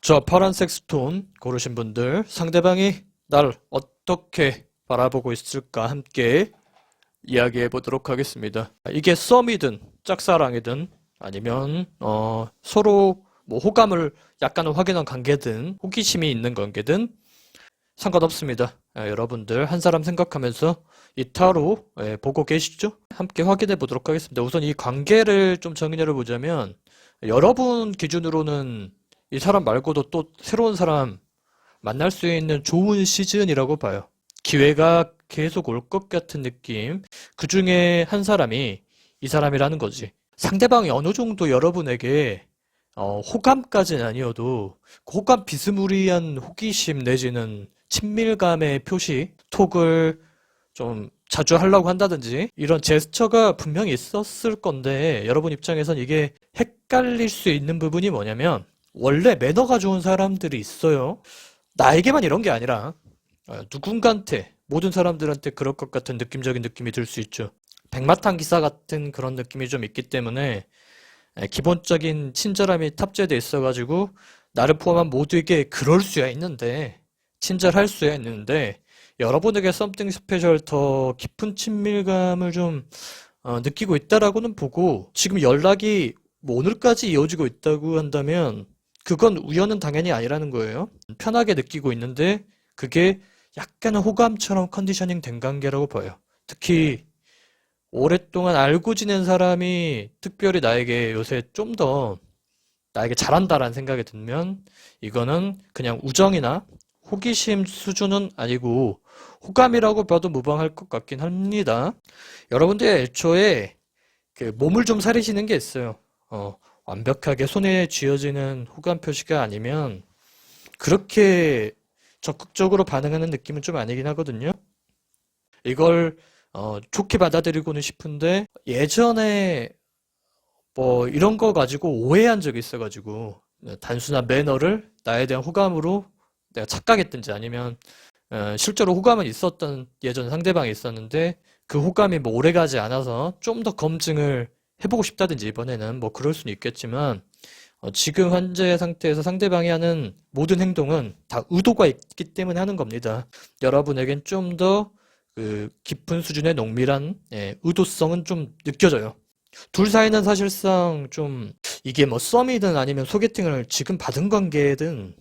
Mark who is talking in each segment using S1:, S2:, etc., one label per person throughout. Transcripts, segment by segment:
S1: 저 파란색 스톤 고르신 분들, 상대방이 날 어떻게 바라보고 있을까 함께 이야기해 보도록 하겠습니다. 이게 썸이든 짝사랑이든 아니면 서로 뭐 호감을 약간 확인한 관계든 호기심이 있는 관계든 상관없습니다. 여러분들 한 사람 생각하면서 이 타로 보고 계시죠? 함께 확인해 보도록 하겠습니다. 우선 이 관계를 좀 정의해 보자면 여러분 기준으로는 이 사람 말고도 또 새로운 사람 만날 수 있는 좋은 시즌이라고 봐요. 기회가 계속 올 것 같은 느낌. 그 중에 한 사람이 이 사람이라는 거지. 상대방이 어느 정도 여러분에게 호감까지는 아니어도 호감 비스무리한 호기심 내지는 친밀감의 표시, 톡을 좀 자주 하려고 한다든지 이런 제스처가 분명히 있었을 건데 여러분 입장에선 이게 헷갈릴 수 있는 부분이 뭐냐면 원래 매너가 좋은 사람들이 있어요. 나에게만 이런 게 아니라 누군가한테 모든 사람들한테 그럴 것 같은 느낌적인 느낌이 들 수 있죠. 백마탄 기사 같은 그런 느낌이 좀 있기 때문에 기본적인 친절함이 탑재돼 있어가지고 나를 포함한 모두에게 그럴 수야 있는데 친절할 수야 있는데 여러분에게 something special 더 깊은 친밀감을 좀 느끼고 있다라고는 보고 지금 연락이 뭐 오늘까지 이어지고 있다고 한다면 그건 우연은 당연히 아니라는 거예요. 편하게 느끼고 있는데 그게 약간은 호감처럼 컨디셔닝 된 관계라고 봐요. 특히 오랫동안 알고 지낸 사람이 특별히 나에게 요새 좀 더 나에게 잘한다라는 생각이 들면 이거는 그냥 우정이나 호기심 수준은 아니고 호감이라고 봐도 무방할 것 같긴 합니다. 여러분들 애초에 그 몸을 좀 사리시는 게 있어요. 완벽하게 손에 쥐어지는 호감 표시가 아니면 그렇게 적극적으로 반응하는 느낌은 좀 아니긴 하거든요. 이걸 좋게 받아들이고는 싶은데 예전에 뭐 이런 거 가지고 오해한 적이 있어가지고 단순한 매너를 나에 대한 호감으로 내가 착각했든지 아니면 실제로 호감은 있었던 예전 상대방이 있었는데 그 호감이 뭐 오래가지 않아서 좀 더 검증을 해보고 싶다든지 이번에는 뭐 그럴 수는 있겠지만 지금 현재 상태에서 상대방이 하는 모든 행동은 다 의도가 있기 때문에 하는 겁니다. 여러분에겐 좀 더 그 깊은 수준의 농밀한 의도성은 좀 느껴져요. 둘 사이는 사실상 좀 이게 뭐 썸이든 아니면 소개팅을 지금 받은 관계든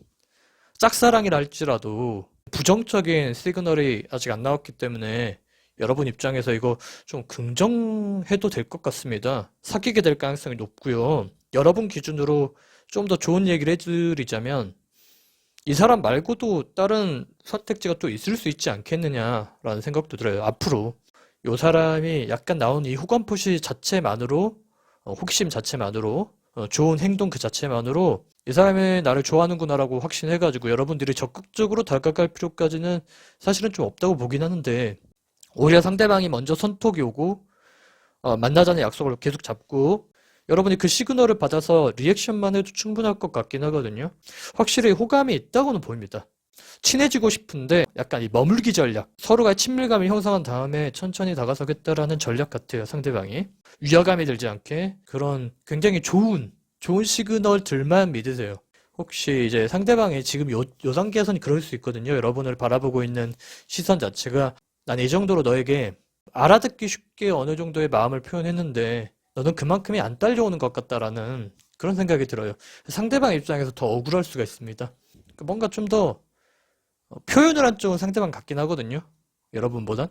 S1: 짝사랑이라 할지라도 부정적인 시그널이 아직 안 나왔기 때문에 여러분 입장에서 이거 좀 긍정해도 될 것 같습니다. 사귀게 될 가능성이 높고요. 여러분 기준으로 좀 더 좋은 얘기를 해드리자면 이 사람 말고도 다른 선택지가 또 있을 수 있지 않겠느냐라는 생각도 들어요. 앞으로 이 사람이 약간 나온 이 호감 표시 자체만으로 호기심 자체만으로 좋은 행동 그 자체만으로 이 사람이 나를 좋아하는구나라고 확신해가지고 여러분들이 적극적으로 다가갈 필요까지는 사실은 좀 없다고 보긴 하는데 오히려 상대방이 먼저 선톡이 오고 만나자는 약속을 계속 잡고 여러분이 그 시그널을 받아서 리액션만 해도 충분할 것 같긴 하거든요. 확실히 호감이 있다고는 보입니다. 친해지고 싶은데 약간 이 머물기 전략, 서로가 친밀감을 형성한 다음에 천천히 다가서겠다라는 전략 같아요, 상대방이. 위화감이 들지 않게 그런 굉장히 좋은 시그널들만 믿으세요. 혹시 이제 상대방이 지금 요 단계에서는 그럴 수 있거든요. 여러분을 바라보고 있는 시선 자체가 난 이 정도로 너에게 알아듣기 쉽게 어느 정도의 마음을 표현했는데 너는 그만큼이 안 딸려오는 것 같다라는 그런 생각이 들어요. 상대방 입장에서 더 억울할 수가 있습니다. 뭔가 좀 더 표현을 한 쪽은 상대방 같긴 하거든요. 여러분보단.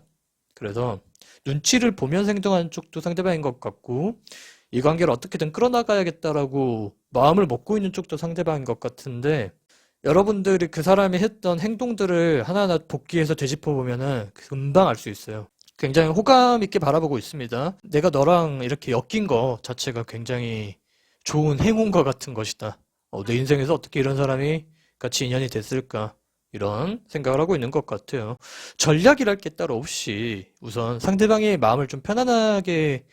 S1: 그래서 눈치를 보면서 행동하는 쪽도 상대방인 것 같고 이 관계를 어떻게든 끌어나가야겠다라고 마음을 먹고 있는 쪽도 상대방인 것 같은데 여러분들이 그 사람이 했던 행동들을 하나하나 복귀해서 되짚어 보면은 금방 알 수 있어요. 굉장히 호감 있게 바라보고 있습니다. 내가 너랑 이렇게 엮인 거 자체가 굉장히 좋은 행운과 같은 것이다. 내 인생에서 어떻게 이런 사람이 같이 인연이 됐을까? 이런 생각을 하고 있는 것 같아요. 전략이랄 게 따로 없이 우선 상대방의 마음을 좀 편안하게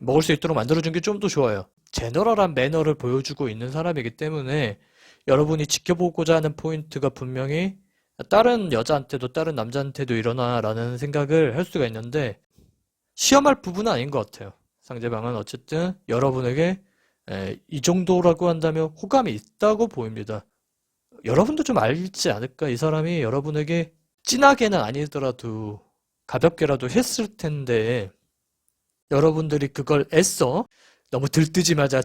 S1: 먹을 수 있도록 만들어준 게 좀 더 좋아요. 제너럴한 매너를 보여주고 있는 사람이기 때문에 여러분이 지켜보고자 하는 포인트가 분명히 다른 여자한테도 다른 남자한테도 일어나라는 생각을 할 수가 있는데 시험할 부분은 아닌 것 같아요. 상대방은 어쨌든 여러분에게 이 정도라고 한다면 호감이 있다고 보입니다. 여러분도 좀 알지 않을까? 이 사람이 여러분에게 진하게는 아니더라도 가볍게라도 했을 텐데 여러분들이 그걸 애써 너무 들뜨지 말자,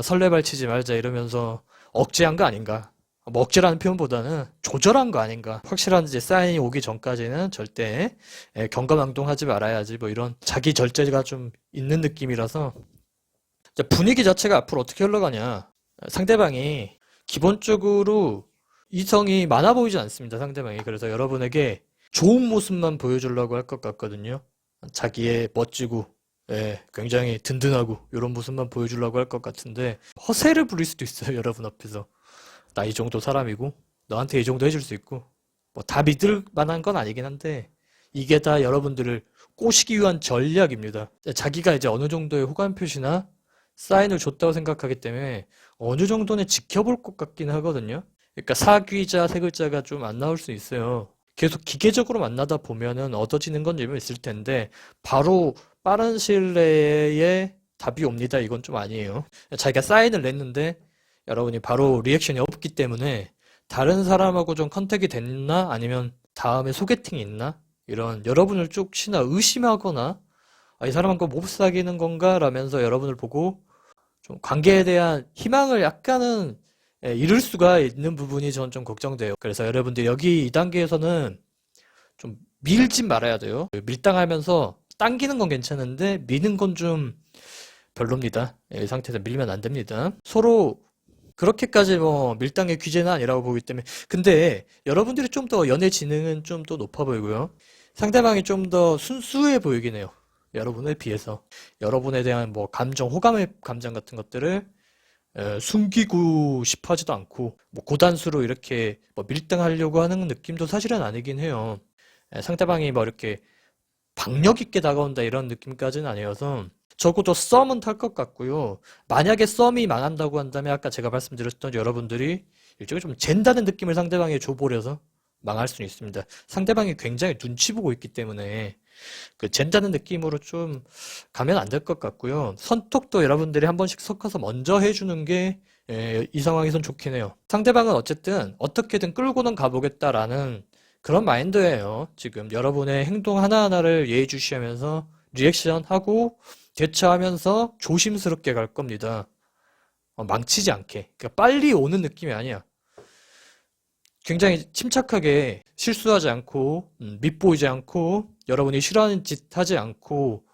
S1: 설레발치지 말자 이러면서 억제한 거 아닌가? 뭐 억제라는 표현보다는 조절한 거 아닌가? 확실한 이제 사인이 오기 전까지는 절대 경거망동하지 말아야지 뭐 이런 자기 절제가 좀 있는 느낌이라서 분위기 자체가 앞으로 어떻게 흘러가냐? 상대방이 기본적으로 이성이 많아 보이지 않습니다. 상대방이. 그래서 여러분에게 좋은 모습만 보여주려고 할 것 같거든요. 자기의 멋지고 굉장히 든든하고 이런 모습만 보여주려고 할 것 같은데 허세를 부릴 수도 있어요. 여러분 앞에서. 나 이 정도 사람이고 너한테 이 정도 해줄 수 있고 뭐 다 믿을 만한 건 아니긴 한데 이게 다 여러분들을 꼬시기 위한 전략입니다. 자기가 이제 어느 정도의 호감 표시나 사인을 줬다고 생각하기 때문에 어느 정도는 지켜볼 것 같긴 하거든요. 그러니까 사귀자 세 글자가 좀 안 나올 수 있어요. 계속 기계적으로 만나다 보면은 얻어지는 건 좀 있을 텐데 바로 빠른 시일 내에 답이 옵니다. 이건 좀 아니에요. 자기가 사인을 냈는데 여러분이 바로 리액션이 없기 때문에 다른 사람하고 좀 컨택이 됐나 아니면 다음에 소개팅이 있나 이런 여러분을 혹시나 의심하거나 이 사람하고 못 사귀는 건가 라면서 여러분을 보고 좀 관계에 대한 희망을 약간은 잃을 수가 있는 부분이 전 좀 걱정돼요. 그래서 여러분들 여기 이 단계에서는 좀 밀지 말아야 돼요. 밀당하면서 당기는 건 괜찮은데 미는 건 좀 별로입니다. 이 상태에서 밀면 안 됩니다. 서로 그렇게까지 뭐 밀당의 규제는 아니라고 보기 때문에 근데 여러분들이 좀 더 연애 지능은 좀 더 높아 보이고요. 상대방이 좀 더 순수해 보이긴 해요. 여러분에 비해서 여러분에 대한 뭐 감정, 호감의 감정 같은 것들을 숨기고 싶어 하지도 않고 뭐 고단수로 이렇게 뭐 밀당하려고 하는 느낌도 사실은 아니긴 해요. 상대방이 뭐 이렇게 박력 있게 다가온다 이런 느낌까지는 아니어서 적어도 썸은 탈 것 같고요. 만약에 썸이 망한다고 한다면 아까 제가 말씀드렸던 여러분들이 일종의 좀 잰다는 느낌을 상대방에 줘버려서 망할 수는 있습니다. 상대방이 굉장히 눈치 보고 있기 때문에 그 잰다는 느낌으로 좀 가면 안 될 것 같고요. 선톡도 여러분들이 한 번씩 섞어서 먼저 해주는 게 이 상황에선 좋긴 해요. 상대방은 어쨌든 어떻게든 끌고는 가보겠다라는 그런 마인드예요. 지금 여러분의 행동 하나하나를 예의주시하면서 리액션하고 대처하면서 조심스럽게 갈 겁니다. 망치지 않게. 그러니까 빨리 오는 느낌이 아니야. 굉장히 침착하게 실수하지 않고 밉보이지 않고 여러분이 싫어하는 짓 하지 않고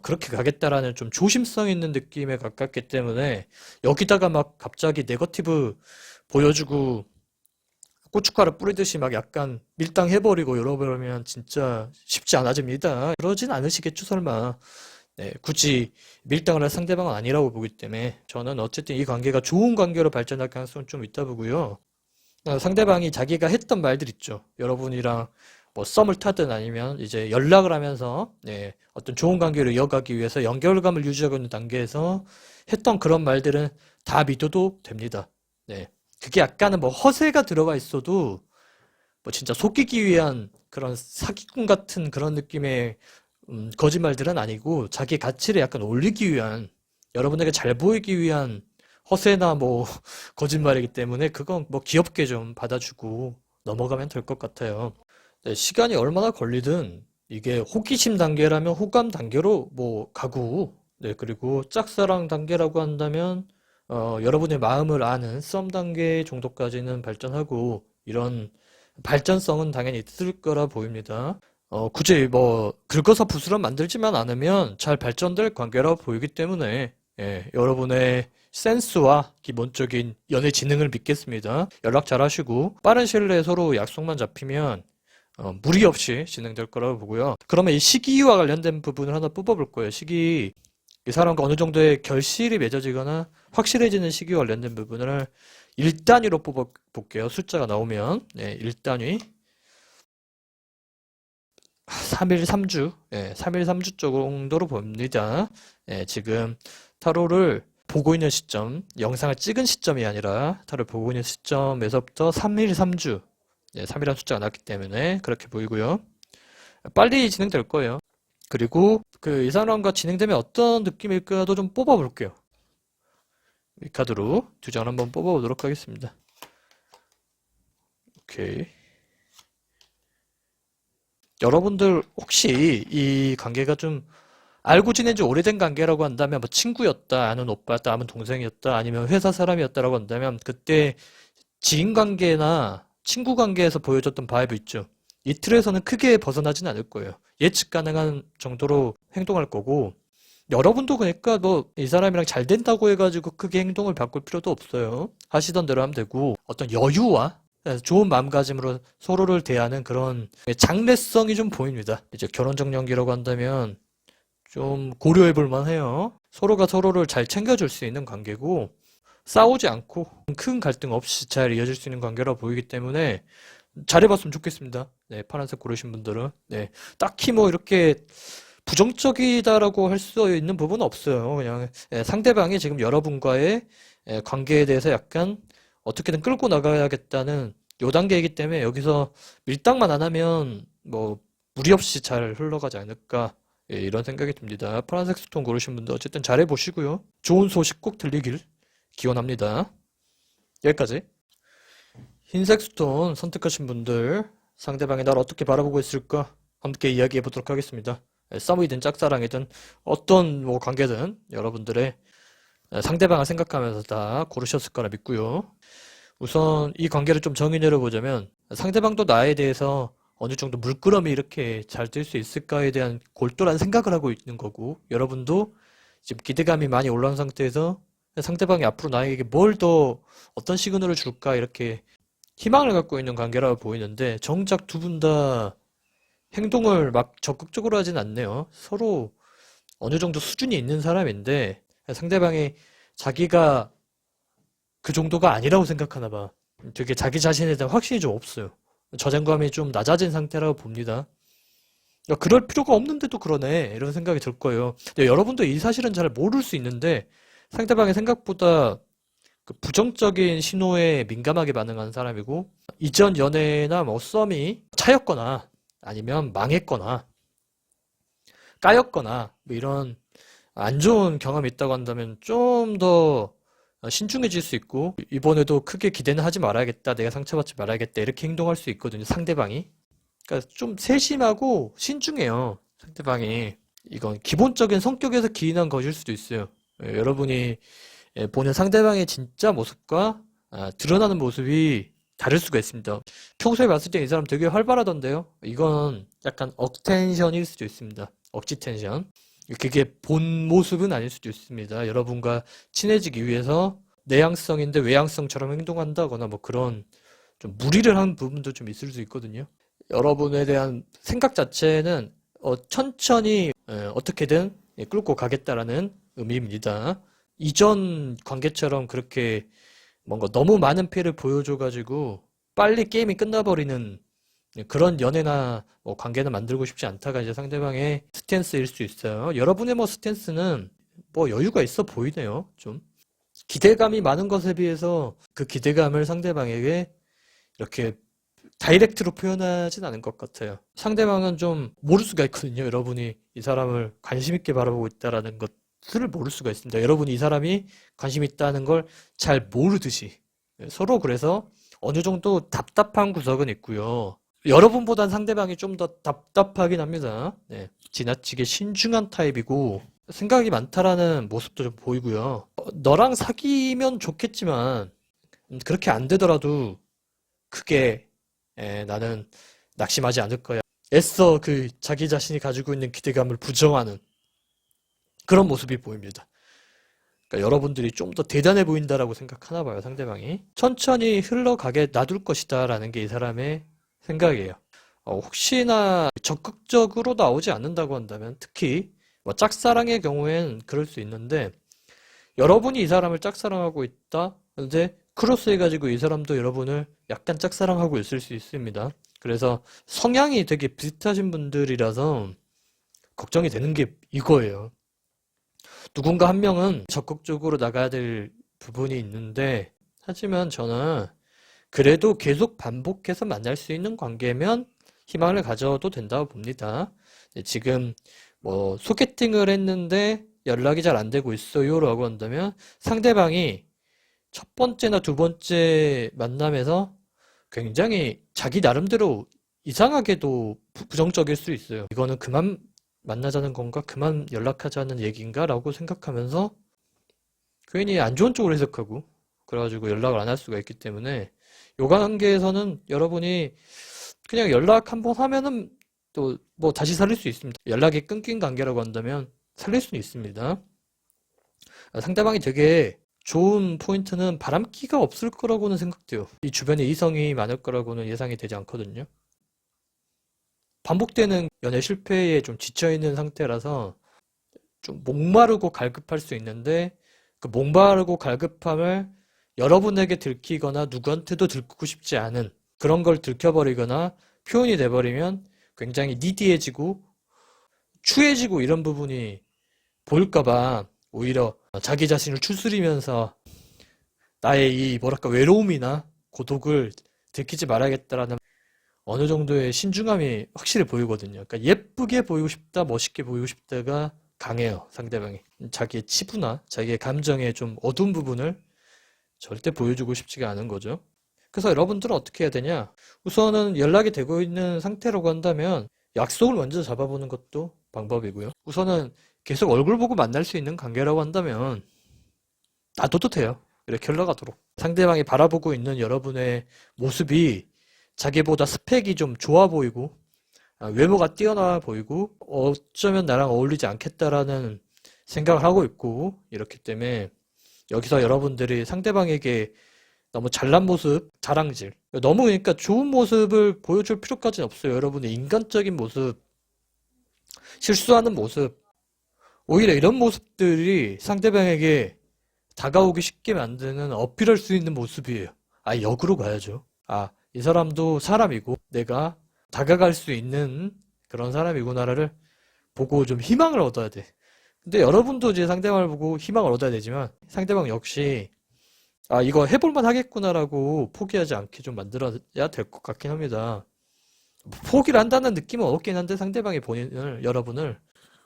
S1: 그렇게 가겠다라는 좀 조심성 있는 느낌에 가깝기 때문에 여기다가 막 갑자기 네거티브 보여주고 고춧가루 뿌리듯이 막 약간 밀당해버리고 이러면 진짜 쉽지 않아집니다. 그러진 않으시겠죠, 설마. 네, 굳이 밀당을 할 상대방은 아니라고 보기 때문에 저는 어쨌든 이 관계가 좋은 관계로 발전할 가능성은 좀 있다 보고요. 상대방이 자기가 했던 말들 있죠. 여러분이랑 뭐 썸을 타든 아니면 이제 연락을 하면서 어떤 좋은 관계를 이어가기 위해서 연결감을 유지하고 있는 단계에서 했던 그런 말들은 다 믿어도 됩니다. 네. 그게 약간은 뭐 허세가 들어가 있어도 뭐 진짜 속이기 위한 그런 사기꾼 같은 그런 느낌의 거짓말들은 아니고 자기 가치를 약간 올리기 위한 여러분에게 잘 보이기 위한 허세나 뭐 거짓말이기 때문에 그건 뭐 귀엽게 좀 받아주고 넘어가면 될 것 같아요. 네, 시간이 얼마나 걸리든 이게 호기심 단계라면 호감 단계로 뭐 가고 네, 그리고 짝사랑 단계라고 한다면 여러분의 마음을 아는 썸 단계 정도까지는 발전하고 이런 발전성은 당연히 있을 거라 보입니다. 굳이 뭐 긁어서 부스럼 만들지만 않으면 잘 발전될 관계라 보이기 때문에 여러분의 센스와 기본적인 연애 지능을 믿겠습니다. 연락 잘 하시고 빠른 시일 내에 서로 약속만 잡히면 무리 없이 진행될 거라고 보고요. 그러면 이 시기와 관련된 부분을 하나 뽑아볼 거예요. 시기, 이 사람과 어느 정도의 결실이 맺어지거나 확실해지는 시기와 관련된 부분을 1단위로 뽑아볼게요. 숫자가 나오면 1단위. 3일 3주, 3일 3주 정도로 봅니다. 지금 타로를 보고 있는 시점, 영상을 찍은 시점이 아니라 타로를 보고 있는 시점에서부터 3일 3주, 3이라는 숫자가 났기 때문에 그렇게 보이고요. 빨리 진행될 거예요. 그리고 이 사람과 진행되면 어떤 느낌일까도 좀 뽑아볼게요. 이 카드로 두 장 한번 뽑아보도록 하겠습니다. 오케이. 여러분들 혹시 이 관계가 좀 알고 지낸 지 오래된 관계라고 한다면 뭐 친구였다, 아는 오빠였다, 아는 동생이었다, 아니면 회사 사람이었다라고 한다면 그때 지인 관계나 친구 관계에서 보여줬던 바이브 있죠. 이 틀에서는 크게 벗어나진 않을 거예요. 예측 가능한 정도로 행동할 거고 여러분도 그러니까 뭐 이 사람이랑 잘 된다고 해가지고 크게 행동을 바꿀 필요도 없어요. 하시던 대로 하면 되고 어떤 여유와 좋은 마음가짐으로 서로를 대하는 그런 장래성이 좀 보입니다. 이제 결혼 정년기라고 한다면 좀 고려해 볼 만해요. 서로가 서로를 잘 챙겨줄 수 있는 관계고 싸우지 않고 큰 갈등 없이 잘 이어질 수 있는 관계라 보이기 때문에 잘해봤으면 좋겠습니다. 네, 파란색 고르신 분들은 딱히 뭐 이렇게 부정적이다라고 할 수 있는 부분은 없어요. 그냥 상대방이 지금 여러분과의 관계에 대해서 약간 어떻게든 끌고 나가야겠다는 요 단계이기 때문에 여기서 밀당만 안 하면 뭐 무리 없이 잘 흘러가지 않을까 이런 생각이 듭니다. 파란색 스톤 고르신 분들 어쨌든 잘해보시고요. 좋은 소식 꼭 들리길 기원합니다. 여기까지. 흰색 스톤 선택하신 분들 상대방이 날 어떻게 바라보고 있을까 함께 이야기해 보도록 하겠습니다. 썸이든 짝사랑이든 어떤 뭐 관계든 여러분들의 상대방을 생각하면서 다 고르셨을 거라 믿고요. 우선 이 관계를 좀 정의 내려보자면 상대방도 나에 대해서 어느 정도 물끄러미 이렇게 잘 될 수 있을까에 대한 골똘한 생각을 하고 있는 거고 여러분도 지금 기대감이 많이 올라온 상태에서 상대방이 앞으로 나에게 뭘 더 어떤 시그널을 줄까 이렇게 희망을 갖고 있는 관계라고 보이는데 정작 두 분 다 행동을 막 적극적으로 하진 않네요. 서로 어느 정도 수준이 있는 사람인데 상대방이 자기가 그 정도가 아니라고 생각하나 봐. 되게 자기 자신에 대한 확신이 좀 없어요. 자존감이 좀 낮아진 상태라고 봅니다. 야, 그럴 필요가 없는데도 그러네. 이런 생각이 들 거예요. 근데 여러분도 이 사실은 잘 모를 수 있는데 상대방이 생각보다 그 부정적인 신호에 민감하게 반응하는 사람이고 이전 연애나 뭐 썸이 차였거나 아니면 망했거나 까였거나 뭐 이런 안 좋은 경험이 있다고 한다면 좀 더 신중해질 수 있고 이번에도 크게 기대는 하지 말아야겠다. 내가 상처받지 말아야겠다. 이렇게 행동할 수 있거든요. 상대방이. 그러니까 좀 세심하고 신중해요. 상대방이. 이건 기본적인 성격에서 기인한 것일 수도 있어요. 여러분이 보는 상대방의 진짜 모습과 드러나는 모습이 다를 수가 있습니다. 평소에 봤을 때 이 사람 되게 활발하던데요. 이건 약간 억텐션일 수도 있습니다. 억지 텐션. 그게 본 모습은 아닐 수도 있습니다. 여러분과 친해지기 위해서 내향성인데 외향성처럼 행동한다거나 뭐 그런 좀 무리를 한 부분도 좀 있을 수 있거든요. 여러분에 대한 생각 자체는 천천히 어떻게든 끌고 가겠다라는 의미입니다. 이전 관계처럼 그렇게 뭔가 너무 많은 피해를 보여줘가지고 빨리 게임이 끝나버리는 그런 연애나 뭐 관계는 만들고 싶지 않다가 이제 상대방의 스탠스일 수 있어요. 여러분의 뭐 스탠스는 뭐 여유가 있어 보이네요. 좀 기대감이 많은 것에 비해서 그 기대감을 상대방에게 이렇게 다이렉트로 표현하진 않은 것 같아요. 상대방은 좀 모를 수가 있거든요. 여러분이 이 사람을 관심 있게 바라보고 있다라는 것을 모를 수가 있습니다. 여러분이 이 사람이 관심 있다는 걸 잘 모르듯이 서로 그래서 어느 정도 답답한 구석은 있고요. 여러분보단 상대방이 좀 더 답답하긴 합니다. 지나치게 신중한 타입이고 생각이 많다라는 모습도 좀 보이고요. 너랑 사귀면 좋겠지만 그렇게 안 되더라도 크게 나는 낙심하지 않을 거야. 애써 그 자기 자신이 가지고 있는 기대감을 부정하는 그런 모습이 보입니다. 그러니까 여러분들이 좀 더 대단해 보인다라고 생각하나 봐요, 상대방이. 천천히 흘러가게 놔둘 것이다라는 게 이 사람의 생각이에요. 혹시나 적극적으로 나오지 않는다고 한다면 특히 뭐 짝사랑의 경우엔 그럴 수 있는데 여러분이 이 사람을 짝사랑하고 있다. 근데 크로스 해가지고 이 사람도 여러분을 약간 짝사랑하고 있을 수 있습니다. 그래서 성향이 되게 비슷하신 분들이라서 걱정이 되는 게 이거예요. 누군가 한 명은 적극적으로 나가야 될 부분이 있는데, 하지만 저는 그래도 계속 반복해서 만날 수 있는 관계면 희망을 가져도 된다고 봅니다. 지금 뭐 소개팅을 했는데 연락이 잘 안 되고 있어요 라고 한다면 상대방이 첫 번째나 두 번째 만남에서 굉장히 자기 나름대로 이상하게도 부정적일 수 있어요. 이거는 그만 만나자는 건가? 그만 연락하자는 얘기인가? 라고 생각하면서 괜히 안 좋은 쪽으로 해석하고 그래가지고 연락을 안 할 수가 있기 때문에 요 관계에서는 여러분이 그냥 연락 한번 하면은 또 뭐 다시 살릴 수 있습니다. 연락이 끊긴 관계라고 한다면 살릴 수 있습니다. 상대방이 되게 좋은 포인트는 바람기가 없을 거라고는 생각돼요. 이 주변에 이성이 많을 거라고는 예상이 되지 않거든요. 반복되는 연애 실패에 좀 지쳐있는 상태라서 좀 목마르고 갈급할 수 있는데 그 목마르고 갈급함을 여러분에게 들키거나 누구한테도 들키고 싶지 않은 그런 걸 들켜버리거나 표현이 돼버리면 굉장히 니디해지고 추해지고 이런 부분이 보일까봐 오히려 자기 자신을 추스리면서 나의 이 뭐랄까 외로움이나 고독을 들키지 말아야겠다라는 어느 정도의 신중함이 확실히 보이거든요. 그러니까 예쁘게 보이고 싶다, 멋있게 보이고 싶다가 강해요, 상대방이. 자기의 치부나 자기의 감정의 좀 어두운 부분을 절대 보여주고 싶지가 않은 거죠. 그래서 여러분들은 어떻게 해야 되냐? 우선은 연락이 되고 있는 상태라고 한다면 약속을 먼저 잡아보는 것도 방법이고요. 우선은 계속 얼굴 보고 만날 수 있는 관계라고 한다면 놔둬도 돼요. 이렇게 흘러가도록. 상대방이 바라보고 있는 여러분의 모습이 자기보다 스펙이 좀 좋아 보이고 외모가 뛰어나 보이고 어쩌면 나랑 어울리지 않겠다라는 생각을 하고 있고 이렇기 때문에 여기서 여러분들이 상대방에게 너무 잘난 모습, 자랑질 너무 그러니까 좋은 모습을 보여줄 필요까지는 없어요. 여러분의 인간적인 모습, 실수하는 모습 오히려 이런 모습들이 상대방에게 다가오기 쉽게 만드는 어필할 수 있는 모습이에요. 역으로 가야죠. 이 사람도 사람이고 내가 다가갈 수 있는 그런 사람이구나를 보고 좀 희망을 얻어야 돼. 근데 여러분도 이제 상대방을 보고 희망을 얻어야 되지만 상대방 역시 이거 해볼만 하겠구나라고 포기하지 않게 좀 만들어야 될 것 같긴 합니다. 포기를 한다는 느낌은 없긴 한데 상대방이 여러분을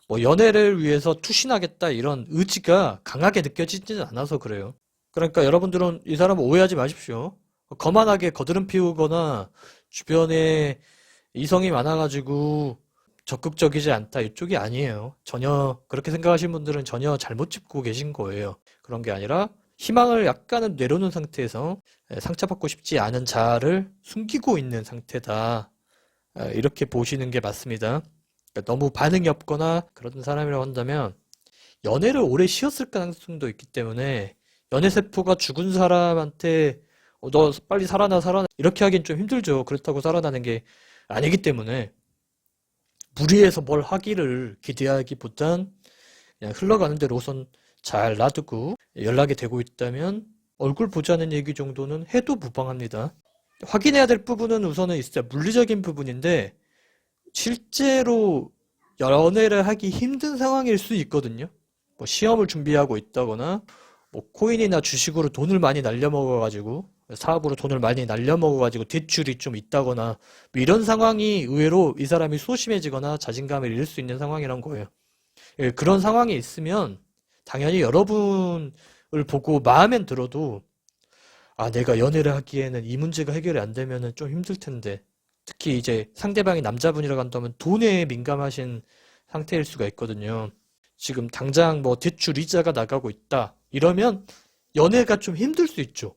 S1: 뭐 연애를 위해서 투신하겠다 이런 의지가 강하게 느껴지지는 않아서 그래요. 그러니까 여러분들은 이 사람을 오해하지 마십시오. 거만하게 거드름 피우거나 주변에 이성이 많아가지고 적극적이지 않다 이쪽이 아니에요. 전혀 그렇게 생각하시는 분들은 전혀 잘못 짚고 계신 거예요. 그런 게 아니라 희망을 약간은 내려놓은 상태에서 상처받고 싶지 않은 자아를 숨기고 있는 상태다. 이렇게 보시는 게 맞습니다. 그러니까 너무 반응이 없거나 그런 사람이라고 한다면 연애를 오래 쉬었을 가능성도 있기 때문에 연애 세포가 죽은 사람한테 너 빨리 살아나 이렇게 하긴 좀 힘들죠. 그렇다고 살아나는 게 아니기 때문에 무리해서 뭘 하기를 기대하기보단 그냥 흘러가는 대로 우선 잘 놔두고 연락이 되고 있다면 얼굴 보자는 얘기 정도는 해도 무방합니다. 확인해야 될 부분은 우선은 진짜 물리적인 부분인데 실제로 연애를 하기 힘든 상황일 수 있거든요. 뭐 시험을 준비하고 있다거나 뭐 코인이나 주식으로 돈을 많이 날려먹어가지고 사업으로 돈을 많이 날려먹어가지고 대출이 좀 있다거나 뭐 이런 상황이 의외로 이 사람이 소심해지거나 자신감을 잃을 수 있는 상황이란 거예요. 그런 상황이 있으면 당연히 여러분을 보고 마음엔 들어도 내가 연애를 하기에는 이 문제가 해결이 안 되면은 좀 힘들 텐데 특히 이제 상대방이 남자분이라고 한다면 돈에 민감하신 상태일 수가 있거든요. 지금 당장 뭐 대출 이자가 나가고 있다 이러면 연애가 좀 힘들 수 있죠.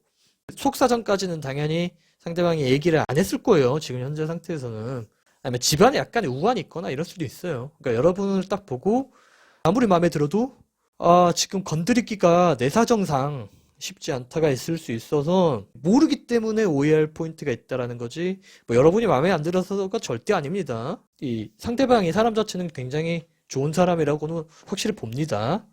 S1: 속사정까지는 당연히 상대방이 얘기를 안 했을 거예요. 지금 현재 상태에서는. 아니면 집안에 약간의 우환이 있거나 이럴 수도 있어요. 그러니까 여러분을 딱 보고 아무리 마음에 들어도 지금 건드리기가 내 사정상 쉽지 않다가 있을 수 있어서 모르기 때문에 오해할 포인트가 있다라는 거지 뭐 여러분이 마음에 안 들어서가 절대 아닙니다. 이 상대방이 사람 자체는 굉장히 좋은 사람이라고는 확실히 봅니다.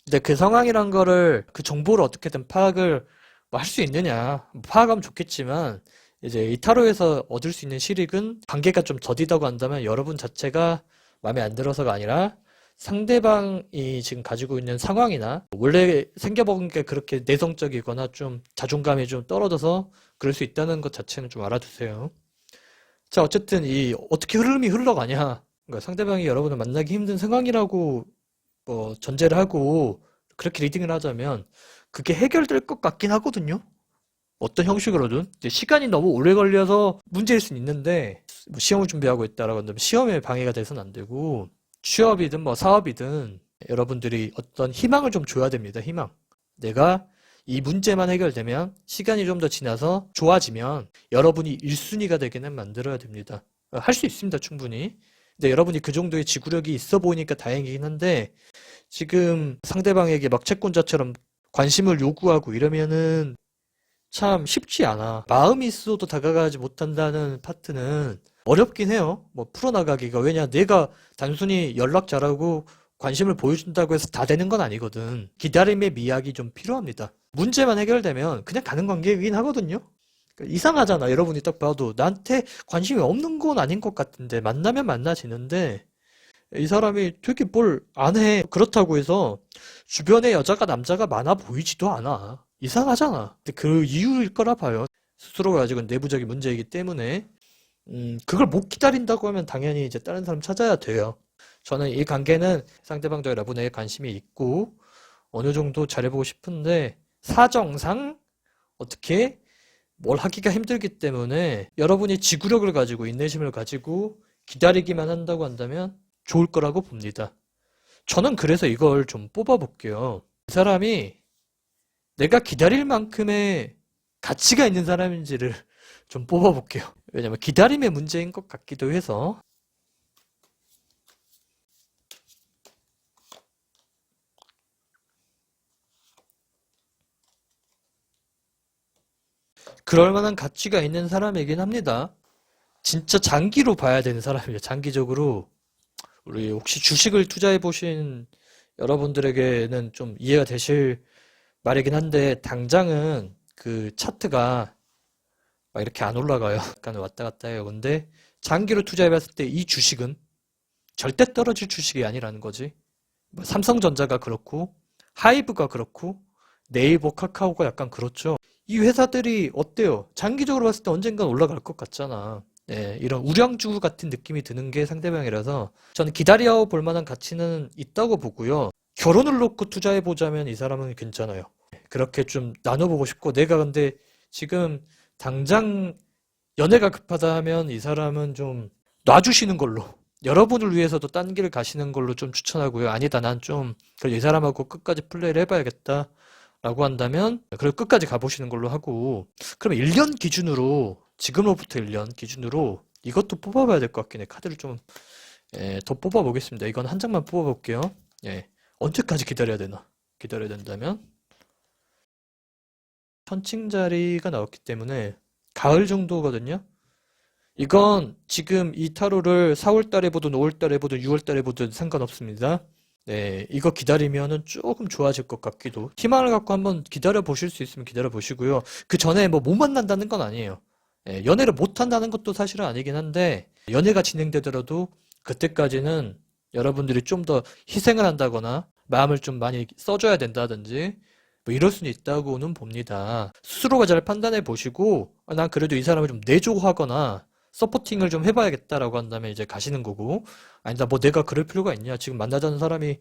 S1: 근데 그 상황이란 거를 그 정보를 어떻게든 파악을 뭐 할 수 있느냐 파악하면 좋겠지만 이제 이 타로에서 얻을 수 있는 실익은 관계가 좀 더디다고 한다면 여러분 자체가 마음에 안 들어서가 아니라 상대방이 지금 가지고 있는 상황이나 원래 생겨본 게 그렇게 내성적이거나 좀 자존감이 좀 떨어져서 그럴 수 있다는 것 자체는 좀 알아두세요. 자, 어쨌든 이 어떻게 흐름이 흘러가냐. 그러니까 상대방이 여러분을 만나기 힘든 상황이라고 뭐 전제를 하고 그렇게 리딩을 하자면 그게 해결될 것 같긴 하거든요. 어떤 형식으로든. 근데 시간이 너무 오래 걸려서 문제일 수는 있는데 뭐 시험을 준비하고 있다라고 한다면 시험에 방해가 돼서는 안 되고 취업이든 뭐 사업이든 여러분들이 어떤 희망을 좀 줘야 됩니다. 희망. 내가 이 문제만 해결되면 시간이 좀 더 지나서 좋아지면 여러분이 1순위가 되게는 만들어야 됩니다. 할 수 있습니다. 충분히. 근데 여러분이 그 정도의 지구력이 있어 보이니까 다행이긴 한데 지금 상대방에게 막 채권자처럼 관심을 요구하고 이러면은 참 쉽지 않아. 마음이 있어도 다가가지 못한다는 파트는 어렵긴 해요. 뭐 풀어나가기가. 왜냐, 내가 단순히 연락 잘하고 관심을 보여준다고 해서 다 되는 건 아니거든. 기다림의 미학이 좀 필요합니다. 문제만 해결되면 그냥 가는 관계이긴 하거든요. 그러니까 이상하잖아. 여러분이 딱 봐도 나한테 관심이 없는 건 아닌 것 같은데 만나면 만나지는데 이 사람이 되게 뭘 안 해. 그렇다고 해서 주변에 여자가 남자가 많아 보이지도 않아. 이상하잖아. 근데 그 이유일 거라 봐요. 스스로가 가지고 있는 내부적인 문제이기 때문에 그걸 못 기다린다고 하면 당연히 이제 다른 사람 찾아야 돼요. 저는 이 관계는 상대방도 여러분에게 관심이 있고 어느 정도 잘해보고 싶은데 사정상 어떻게 뭘 하기가 힘들기 때문에 여러분이 지구력을 가지고 인내심을 가지고 기다리기만 한다고 한다면 좋을 거라고 봅니다. 저는 그래서 이걸 좀 뽑아볼게요. 이 사람이 내가 기다릴 만큼의 가치가 있는 사람인지를 좀 뽑아볼게요. 왜냐면 기다림의 문제인 것 같기도 해서. 그럴 만한 가치가 있는 사람이긴 합니다. 진짜 장기로 봐야 되는 사람이에요. 장기적으로. 우리 혹시 주식을 투자해 보신 여러분들에게는 좀 이해가 되실 말이긴 한데 당장은 그 차트가 막 이렇게 안 올라가요. 약간 왔다 갔다 해요. 근데 장기로 투자해 봤을 때 이 주식은 절대 떨어질 주식이 아니라는 거지. 뭐 삼성전자가 그렇고 하이브가 그렇고 네이버, 카카오가 약간 그렇죠. 이 회사들이 어때요? 장기적으로 봤을 때 언젠간 올라갈 것 같잖아. 네, 이런 우량주 같은 느낌이 드는 게 상대방이라서 저는 기다려 볼 만한 가치는 있다고 보고요. 결혼을 놓고 투자해 보자면 이 사람은 괜찮아요. 그렇게 좀 나눠보고 싶고 내가 근데 지금 당장 연애가 급하다 하면 이 사람은 좀 놔주시는 걸로 여러분을 위해서도 딴 길 가시는 걸로 좀 추천하고요. 아니다, 난 좀 이 사람하고 끝까지 플레이를 해봐야겠다 라고 한다면 그걸 끝까지 가보시는 걸로 하고 그럼 1년 기준으로 지금로부터 1년 기준으로 이것도 뽑아봐야 될 것 같긴 해. 카드를 좀 더 뽑아보겠습니다. 이건 한 장만 뽑아볼게요. 예, 언제까지 기다려야 되나? 기다려야 된다면 천칭자리가 나왔기 때문에 가을 정도거든요. 이건 지금 이 타로를 4월 달에 보든 5월 달에 보든 6월 달에 보든 상관없습니다. 네, 이거 기다리면은 조금 좋아질 것 같기도. 희망을 갖고 한번 기다려 보실 수 있으면 기다려 보시고요. 그 전에 뭐 못 만난다는 건 아니에요. 예, 연애를 못 한다는 것도 사실은 아니긴 한데 연애가 진행되더라도 그때까지는 여러분들이 좀 더 희생을 한다거나 마음을 좀 많이 써줘야 된다든지 뭐 이럴 수는 있다고는 봅니다. 스스로가 잘 판단해 보시고 난 그래도 이 사람을 좀 내조하거나 서포팅을 좀 해봐야겠다라고 한다면 이제 가시는 거고 아니다 뭐 내가 그럴 필요가 있냐 지금 만나자는 사람이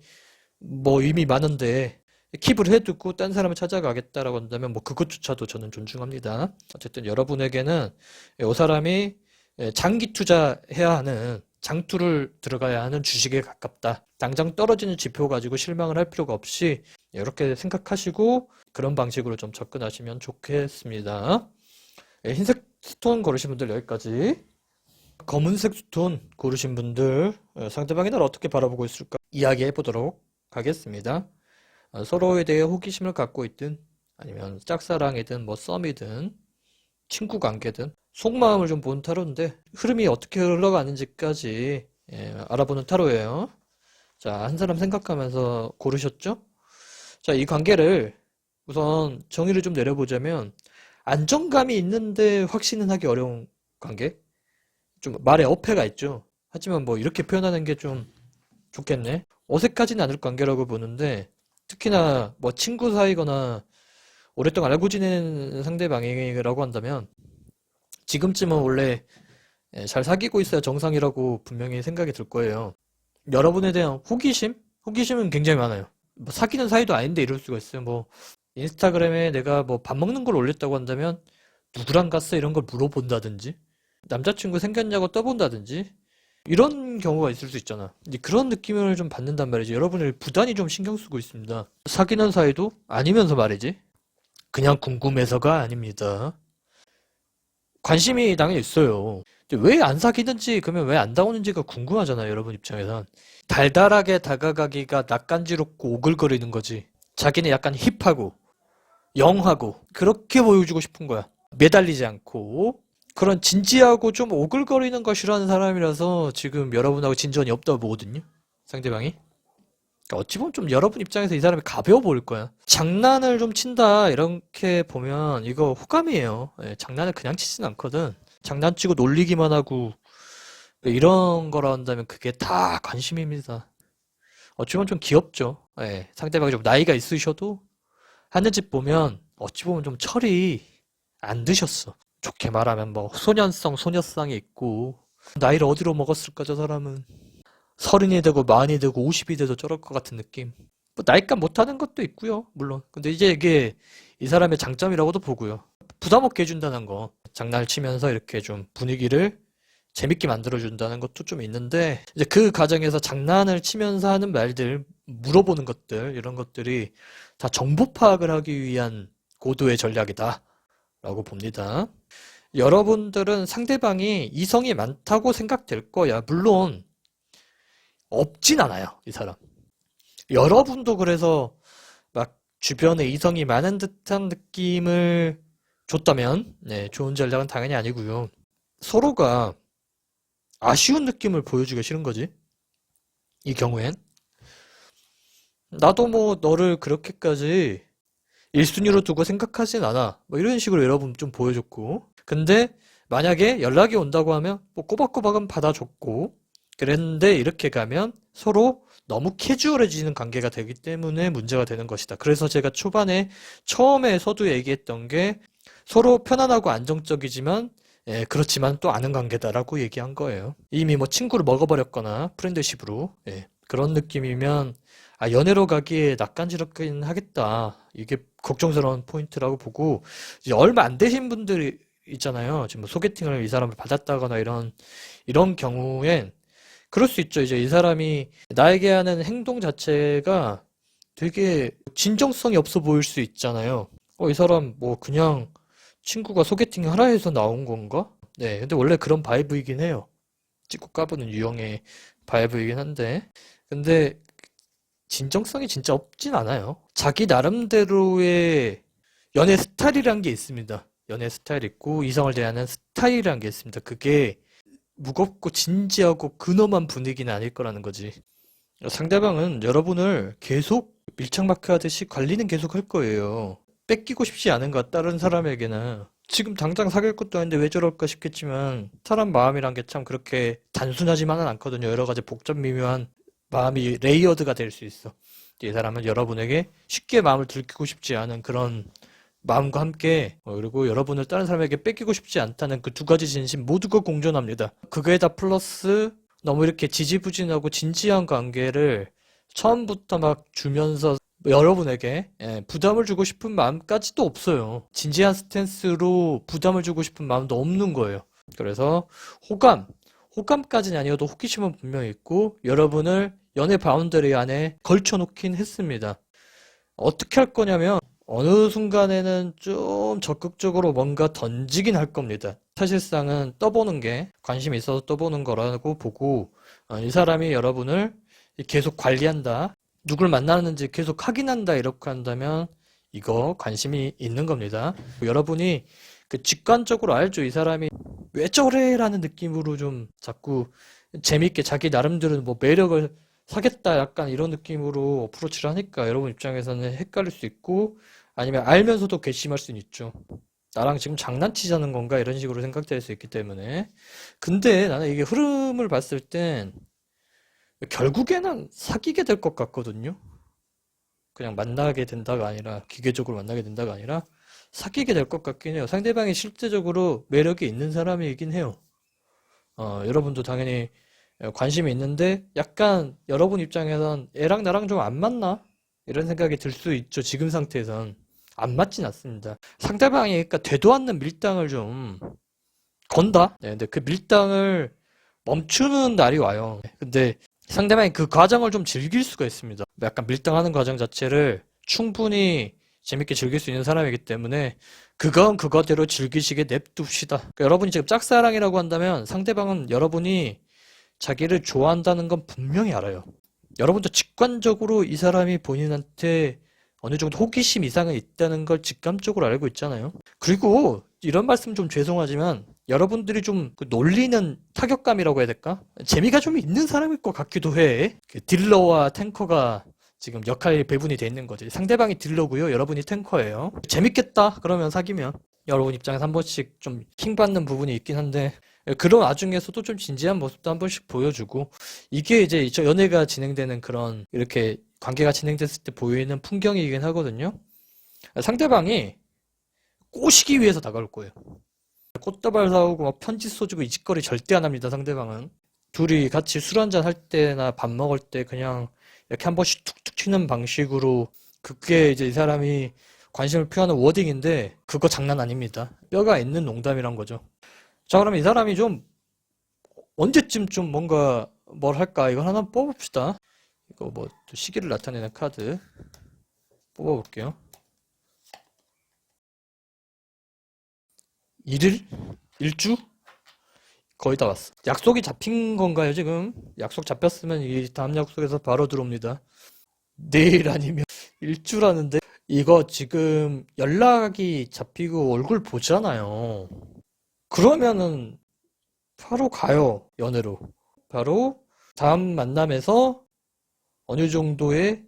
S1: 뭐 이미 많은데 킵을 해두고 딴 사람을 찾아가겠다라고 한다면 뭐 그것조차도 저는 존중합니다. 어쨌든 여러분에게는 이 사람이 장기 투자해야 하는 장투를 들어가야 하는 주식에 가깝다. 당장 떨어지는 지표 가지고 실망을 할 필요가 없이 이렇게 생각하시고 그런 방식으로 좀 접근하시면 좋겠습니다. 흰색 스톤 고르신 분들 여기까지. 검은색 스톤 고르신 분들 상대방이 날 어떻게 바라보고 있을까 이야기해 보도록 하겠습니다. 서로에 대해 호기심을 갖고 있든 아니면 짝사랑이든 뭐 썸이든 친구 관계든 속마음을 좀 본 타로인데 흐름이 어떻게 흘러가는지까지 알아보는 타로예요. 자, 한 사람 생각하면서 고르셨죠? 자, 이 관계를 우선 정의를 좀 내려보자면 안정감이 있는데 확신은 하기 어려운 관계? 좀 말에 어폐가 있죠. 하지만 뭐 이렇게 표현하는 게 좀 좋겠네. 어색하진 않을 관계라고 보는데 특히나 뭐 친구 사이거나 오랫동안 알고 지내는 상대방이라고 한다면 지금쯤은 원래 잘 사귀고 있어야 정상이라고 분명히 생각이 들 거예요. 여러분에 대한 호기심? 호기심은 굉장히 많아요. 뭐 사귀는 사이도 아닌데 이럴 수가 있어요. 뭐 인스타그램에 내가 뭐 밥 먹는 걸 올렸다고 한다면 누구랑 갔어? 이런 걸 물어본다든지 남자친구 생겼냐고 떠본다든지 이런 경우가 있을 수 있잖아. 이제 그런 느낌을 좀 받는단 말이지. 여러분을 부단히 좀 신경 쓰고 있습니다. 사귀는 사이도 아니면서 말이지. 그냥 궁금해서가 아닙니다. 관심이 당연히 있어요. 왜 안 사귀는지, 그러면 왜 안 나오는지가 궁금하잖아요, 여러분 입장에선. 달달하게 다가가기가 낯간지럽고 오글거리는 거지. 자기는 약간 힙하고, 영하고, 그렇게 보여주고 싶은 거야. 매달리지 않고, 그런 진지하고 좀 오글거리는 거 싫어하는 사람이라서 지금 여러분하고 진전이 없다고 보거든요, 상대방이. 그러니까 어찌 보면 좀 여러분 입장에서 이 사람이 가벼워 보일 거야. 장난을 좀 친다, 이렇게 보면 이거 호감이에요. 예, 장난을 그냥 치진 않거든. 장난치고 놀리기만 하고 이런 거라 한다면 그게 다 관심입니다. 어찌 보면 좀 귀엽죠. 예, 상대방이 좀 나이가 있으셔도 하는 짓 보면 어찌 보면 좀 철이 안 드셨어. 좋게 말하면 뭐 소년성, 소녀성이 있고 나이를 어디로 먹었을까 저 사람은. 서른이 되고 마흔이 되고 50이 돼도 저럴 것 같은 느낌. 뭐 나이값 못하는 것도 있고요, 물론. 근데 이제 이게 이 사람의 장점이라고도 보고요. 부담 없게 해준다는 거. 장난을 치면서 이렇게 좀 분위기를 재밌게 만들어준다는 것도 좀 있는데, 이제 그 과정에서 장난을 치면서 하는 말들, 물어보는 것들, 이런 것들이 다 정보 파악을 하기 위한 고도의 전략이다. 라고 봅니다. 여러분들은 상대방이 이성이 많다고 생각될 거야. 물론, 없진 않아요, 이 사람. 여러분도 그래서 막 주변에 이성이 많은 듯한 느낌을 줬다면, 네, 좋은 전략은 당연히 아니고요. 서로가 아쉬운 느낌을 보여주기 싫은 거지. 이 경우엔. 나도 뭐 너를 그렇게까지 1순위로 두고 생각하진 않아. 뭐 이런 식으로 여러분 좀 보여줬고. 근데 만약에 연락이 온다고 하면 뭐 꼬박꼬박은 받아줬고. 그랬는데 이렇게 가면 서로 너무 캐주얼해지는 관계가 되기 때문에 문제가 되는 것이다. 그래서 제가 초반에 처음에 서두 얘기했던 게 서로 편안하고 안정적이지만 그렇지만 또 아는 관계다라고 얘기한 거예요. 이미 뭐 친구를 먹어버렸거나 프렌드십으로 그런 느낌이면 연애로 가기에 낯간지럽긴 하겠다. 이게 걱정스러운 포인트라고 보고 이제 얼마 안 되신 분들이 있잖아요. 지금 뭐 소개팅을 이 사람을 받았다거나 이런 경우엔 그럴 수 있죠. 이제 이 사람이 나에게 하는 행동 자체가 되게 진정성이 없어 보일 수 있잖아요. 이 사람 뭐 그냥 친구가 소개팅 하라 해서 나온 건가? 네, 근데 원래 그런 바이브이긴 해요. 찍고 까부는 유형의 바이브이긴 한데. 근데 진정성이 진짜 없진 않아요. 자기 나름대로의 연애 스타일이란 게 있습니다. 연애 스타일 있고 이성을 대하는 스타일이란 게 있습니다. 그게 무겁고 진지하고 근엄한 분위기는 아닐 거라는 거지. 상대방은 여러분을 계속 밀착마크 하듯이 관리는 계속 할 거예요. 뺏기고 싶지 않은 것, 다른 사람에게는. 지금 당장 사귈 것도 아닌데 왜 저럴까 싶겠지만, 사람 마음이란 게 참 그렇게 단순하지만은 않거든요. 여러 가지 복잡 미묘한 마음이 레이어드가 될 수 있어. 이 사람은 여러분에게 쉽게 마음을 들키고 싶지 않은 그런 마음과 함께 그리고 여러분을 다른 사람에게 뺏기고 싶지 않다는 그 두 가지 진심 모두가 공존합니다. 그거에다 플러스 너무 이렇게 지지부진하고 진지한 관계를 처음부터 막 주면서 여러분에게 부담을 주고 싶은 마음까지도 없어요. 진지한 스탠스로 부담을 주고 싶은 마음도 없는 거예요. 그래서 호감까지는 아니어도 호기심은 분명히 있고 여러분을 연애 바운더리 안에 걸쳐놓긴 했습니다. 어떻게 할 거냐면 어느 순간에는 좀 적극적으로 뭔가 던지긴 할 겁니다. 사실상은 떠보는 게 관심이 있어서 떠보는 거라고 보고 이 사람이 여러분을 계속 관리한다. 누굴 만나는지 계속 확인한다. 이렇게 한다면 이거 관심이 있는 겁니다. 여러분이 그 직관적으로 알죠. 이 사람이 왜 저래? 라는 느낌으로 좀 자꾸 재밌게 자기 나름대로 뭐 매력을 사겠다 약간 이런 느낌으로 어프로치를 하니까 여러분 입장에서는 헷갈릴 수 있고 아니면 알면서도 괘씸할 수는 있죠. 나랑 지금 장난치자는 건가? 이런 식으로 생각될 수 있기 때문에. 근데 나는 이게 흐름을 봤을 땐 결국에는 사귀게 될 것 같거든요. 그냥 만나게 된다가 아니라, 기계적으로 만나게 된다가 아니라, 사귀게 될 것 같긴 해요. 상대방이 실제적으로 매력이 있는 사람이긴 해요. 여러분도 당연히 관심이 있는데, 약간 여러분 입장에선 애랑 나랑 좀 안 맞나? 이런 생각이 들 수 있죠. 지금 상태에선. 안 맞진 않습니다. 상대방이 그러니까 되도 않는 밀당을 좀 건다? 네, 근데 그 밀당을 멈추는 날이 와요. 근데 상대방이 그 과정을 좀 즐길 수가 있습니다. 약간 밀당하는 과정 자체를 충분히 재밌게 즐길 수 있는 사람이기 때문에 그건 그거대로 즐기시게 냅둡시다. 그러니까 여러분이 지금 짝사랑이라고 한다면 상대방은 여러분이 자기를 좋아한다는 건 분명히 알아요. 여러분도 직관적으로 이 사람이 본인한테 어느 정도 호기심 이상은 있다는 걸 직감적으로 알고 있잖아요. 그리고 이런 말씀 좀 죄송하지만 여러분들이 좀 그 놀리는 타격감이라고 해야 될까? 재미가 좀 있는 사람일 것 같기도 해. 그 딜러와 탱커가 지금 역할 배분이 돼 있는 거지. 상대방이 딜러고요. 여러분이 탱커예요. 재밌겠다. 그러면 사귀면. 여러분 입장에서 한 번씩 좀 킹받는 부분이 있긴 한데 그런 와중에서도 좀 진지한 모습도 한 번씩 보여주고 이게 이제 저 연애가 진행되는 그런 이렇게 관계가 진행됐을 때 보이는 풍경이긴 하거든요. 상대방이 꼬시기 위해서 다가올 거예요. 꽃다발 사오고 막 편지 써주고 이 짓거리 절대 안 합니다. 상대방은. 둘이 같이 술 한잔 할 때나 밥 먹을 때 그냥 이렇게 한 번씩 툭툭 튀는 방식으로 그게 이제 이 사람이 관심을 표하는 워딩인데 그거 장난 아닙니다. 뼈가 있는 농담이란 거죠. 자, 그럼 이 사람이 좀 언제쯤 좀 뭔가 뭘 할까? 이걸 하나 뽑아봅시다. 이거 뭐 또 시기를 나타내는 카드 뽑아볼게요. 1일? 1주? 거의 다 왔어. 약속이 잡힌 건가요, 지금? 약속 잡혔으면 이 다음 약속에서 바로 들어옵니다. 내일 아니면 1주라는데? 이거 지금 연락이 잡히고 얼굴 보잖아요. 그러면은 바로 가요, 연애로. 바로 다음 만남에서 어느 정도의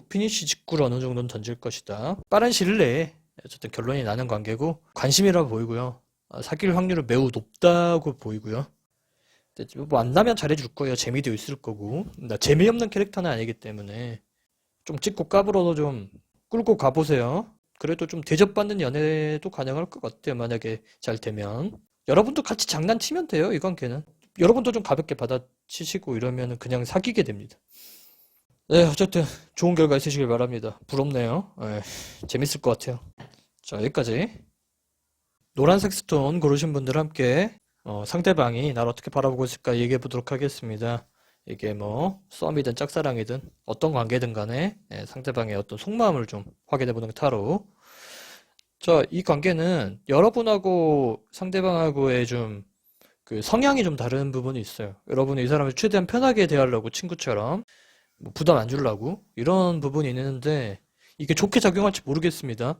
S1: 피니쉬 직구를 어느 정도는 던질 것이다. 빠른 시일 내에 어쨌든 결론이 나는 관계고 관심이라 보이고요. 사귈 확률은 매우 높다고 보이고요. 근데 뭐 만나면 잘해줄 거예요. 재미도 있을 거고. 나 재미없는 캐릭터는 아니기 때문에 좀 찍고 까불어도 좀 끌고 가보세요. 그래도 좀 대접받는 연애도 가능할 것 같아요. 만약에 잘 되면. 여러분도 같이 장난치면 돼요. 이 관계는. 여러분도 좀 가볍게 받아치시고 이러면 그냥 사귀게 됩니다. 네, 어쨌든 좋은 결과 있으시길 바랍니다. 부럽네요. 네, 재밌을 것 같아요. 자, 여기까지. 노란색 스톤 고르신 분들 함께 상대방이 나를 어떻게 바라보고 있을까 얘기해 보도록 하겠습니다. 이게 뭐 썸이든 짝사랑이든 어떤 관계든 간에 상대방의 어떤 속마음을 좀 확인해 보는 타로. 자, 이 관계는 여러분하고 상대방하고의 좀 그 성향이 좀 다른 부분이 있어요. 여러분이 이 사람을 최대한 편하게 대하려고 친구처럼 뭐 부담 안 주려고 이런 부분이 있는데 이게 좋게 작용할지 모르겠습니다.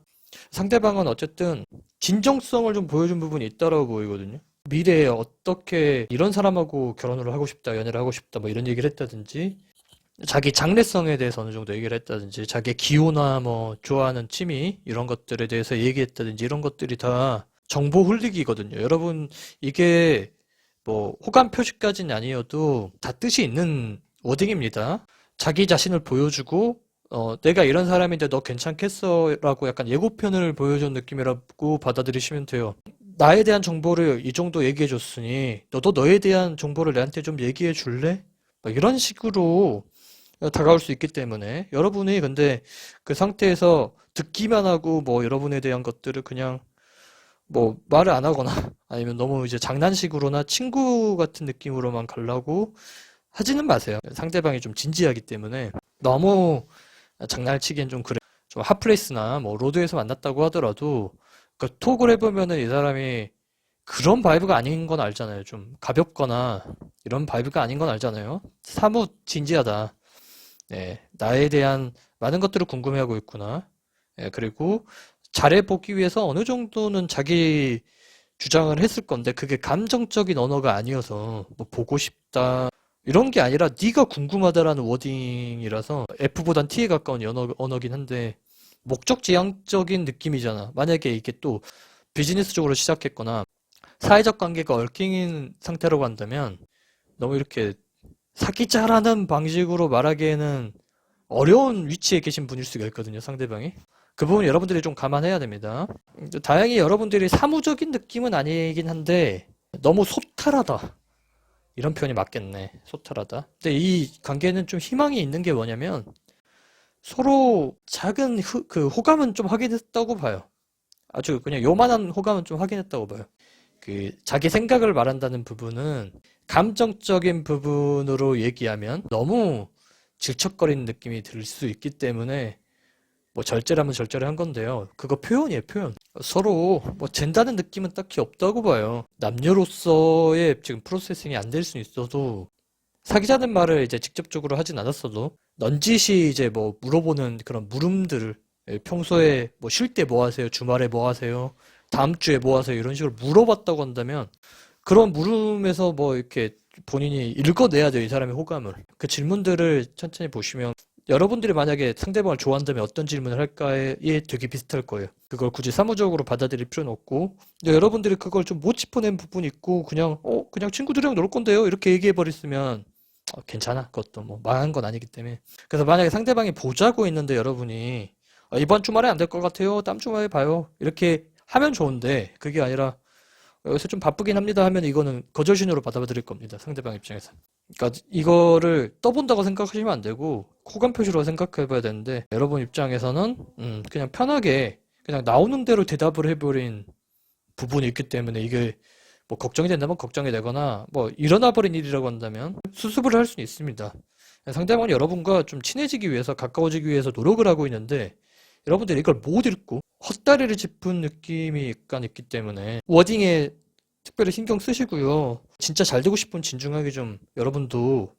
S1: 상대방은 어쨌든 진정성을 좀 보여준 부분이 있다라고 보이거든요. 미래에 어떻게 이런 사람하고 결혼을 하고 싶다, 연애를 하고 싶다, 뭐 이런 얘기를 했다든지, 자기 장래성에 대해서 어느 정도 얘기를 했다든지, 자기의 기호나 뭐 좋아하는 취미 이런 것들에 대해서 얘기했다든지 이런 것들이 다 정보 흘리기거든요. 여러분 이게 뭐 호감 표시까지는 아니어도 다 뜻이 있는 워딩입니다. 자기 자신을 보여주고 내가 이런 사람인데 너 괜찮겠어? 라고 약간 예고편을 보여준 느낌이라고 받아들이시면 돼요. 나에 대한 정보를 이 정도 얘기해 줬으니 너도 너에 대한 정보를 내한테 좀 얘기해 줄래? 막 이런 식으로 다가올 수 있기 때문에 여러분이 근데 그 상태에서 듣기만 하고 뭐 여러분에 대한 것들을 그냥 뭐 말을 안 하거나 아니면 너무 이제 장난식으로나 친구 같은 느낌으로만 가려고 하지는 마세요. 상대방이 좀 진지하기 때문에 너무 장난치기엔 좀 그래. 좀 핫플레이스나 뭐 로드에서 만났다고 하더라도 그 톡을 해보면은 이 사람이 그런 바이브가 아닌 건 알잖아요. 좀 가볍거나 이런 바이브가 아닌 건 알잖아요. 사뭇 진지하다. 네, 나에 대한 많은 것들을 궁금해하고 있구나. 네, 그리고 잘해보기 위해서 어느 정도는 자기 주장을 했을 건데 그게 감정적인 언어가 아니어서 뭐 보고 싶다 이런 게 아니라 네가 궁금하다라는 워딩이라서 F보단 T에 가까운 언어긴 한데 목적지향적인 느낌이잖아. 만약에 이게 또 비즈니스적으로 시작했거나 사회적 관계가 얽힌 상태로 간다면 너무 이렇게 사기자라는 방식으로 말하기에는 어려운 위치에 계신 분일 수가 있거든요, 상대방이. 그 부분 여러분들이 좀 감안해야 됩니다. 다행히 여러분들이 사무적인 느낌은 아니긴 한데 너무 소탈하다. 이런 표현이 맞겠네. 소탈하다. 근데 이 관계는 좀 희망이 있는 게 뭐냐면 서로 작은 그 호감은 좀 확인했다고 봐요. 아주 그냥 요만한 호감은 좀 확인했다고 봐요. 그 자기 생각을 말한다는 부분은 감정적인 부분으로 얘기하면 너무 질척거리는 느낌이 들 수 있기 때문에 뭐 절제라면 절제를 한 건데요. 그거 표현이에요, 표현. 서로 뭐 잰다는 느낌은 딱히 없다고 봐요. 남녀로서의 지금 프로세싱이 안 될 수는 있어도 사귀자는 말을 이제 직접적으로 하진 않았어도 넌지시 이제 뭐 물어보는 그런 물음들을 평소에 뭐 쉴 때 뭐 하세요? 주말에 뭐 하세요? 다음 주에 뭐 하세요? 이런 식으로 물어봤다고 한다면 그런 물음에서 뭐 이렇게 본인이 읽어내야 돼요, 이 사람의 호감을. 그 질문들을 천천히 보시면 여러분들이 만약에 상대방을 좋아한다면 어떤 질문을 할까에 되게 비슷할 거예요. 그걸 굳이 사무적으로 받아들일 필요는 없고, 근데 여러분들이 그걸 좀 못 짚어낸 부분이 있고, 그냥 친구들이랑 놀 건데요? 이렇게 얘기해 버렸으면, 괜찮아. 그것도 뭐, 망한 건 아니기 때문에. 그래서 만약에 상대방이 보자고 했는데 여러분이, 이번 주말에 안 될 것 같아요. 다음 주말에 봐요. 이렇게 하면 좋은데, 그게 아니라, 요새 좀 바쁘긴 합니다 하면 이거는 거절신호로 받아들일 겁니다. 상대방 입장에서. 그러니까 이거를 떠본다고 생각하시면 안 되고 호감 표시로 생각해 봐야 되는데 여러분 입장에서는 그냥 편하게 그냥 나오는 대로 대답을 해버린 부분이 있기 때문에 이게 뭐 걱정이 된다면 걱정이 되거나 뭐 일어나 버린 일이라고 한다면 수습을 할 수는 있습니다. 상대방은 여러분과 좀 친해지기 위해서 가까워지기 위해서 노력을 하고 있는데 여러분들이 이걸 못 읽고 헛다리를 짚은 느낌이 약간 있기 때문에 워딩에 특별히 신경 쓰시고요. 진짜 잘 되고 싶으면 진중하게 좀 여러분도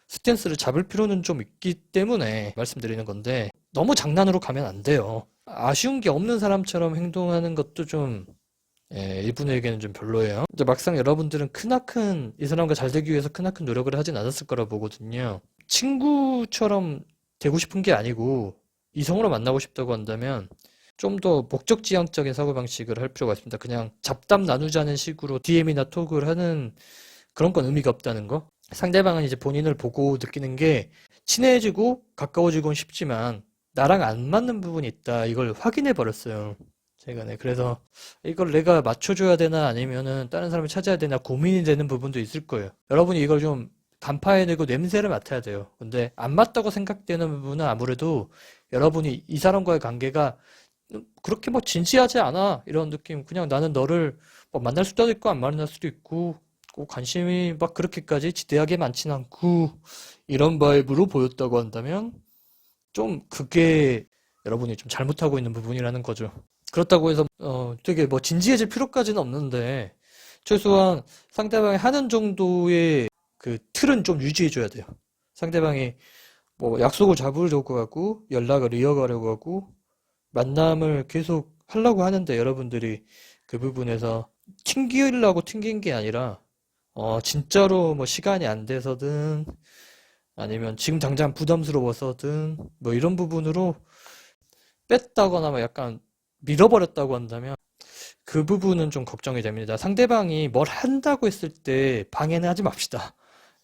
S1: 스탠스를 잡을 필요는 좀 있기 때문에 말씀드리는 건데 너무 장난으로 가면 안 돼요. 아쉬운 게 없는 사람처럼 행동하는 것도 좀 이분에게는 좀 별로예요. 이제 막상 여러분들은 크나큰 이 사람과 잘 되기 위해서 크나큰 노력을 하진 않았을 거라 보거든요. 친구처럼 되고 싶은 게 아니고 이성으로 만나고 싶다고 한다면 좀 더 목적지향적인 사고방식을 할 필요가 있습니다. 그냥 잡담 나누자는 식으로 DM이나 톡을 하는 그런 건 의미가 없다는 거. 상대방은 이제 본인을 보고 느끼는 게 친해지고 가까워지곤 쉽지만 나랑 안 맞는 부분이 있다. 이걸 확인해 버렸어요. 최근에. 그래서 이걸 내가 맞춰줘야 되나 아니면은 다른 사람을 찾아야 되나 고민이 되는 부분도 있을 거예요. 여러분이 이걸 좀 간파해내고 냄새를 맡아야 돼요. 근데 안 맞다고 생각되는 부분은 아무래도 여러분이 이 사람과의 관계가 그렇게 뭐 진지하지 않아. 이런 느낌. 그냥 나는 너를 뭐 만날 수도 있고 안 만날 수도 있고 꼭 관심이 막 그렇게까지 지대하게 많진 않고 이런 바이브로 보였다고 한다면 좀 그게 여러분이 좀 잘못하고 있는 부분이라는 거죠. 그렇다고 해서 되게 뭐 진지해질 필요까지는 없는데 최소한 상대방이 하는 정도의 그 틀은 좀 유지해줘야 돼요. 상대방이 뭐 약속을 잡으려고 하고 연락을 이어가려고 하고 만남을 계속 하려고 하는데 여러분들이 그 부분에서 튕기려고 튕긴 게 아니라 진짜로 뭐 시간이 안 돼서든 아니면 지금 당장 부담스러워서든 뭐 이런 부분으로 뺐다거나 뭐 약간 밀어버렸다고 한다면 그 부분은 좀 걱정이 됩니다. 상대방이 뭘 한다고 했을 때 방해는 하지 맙시다.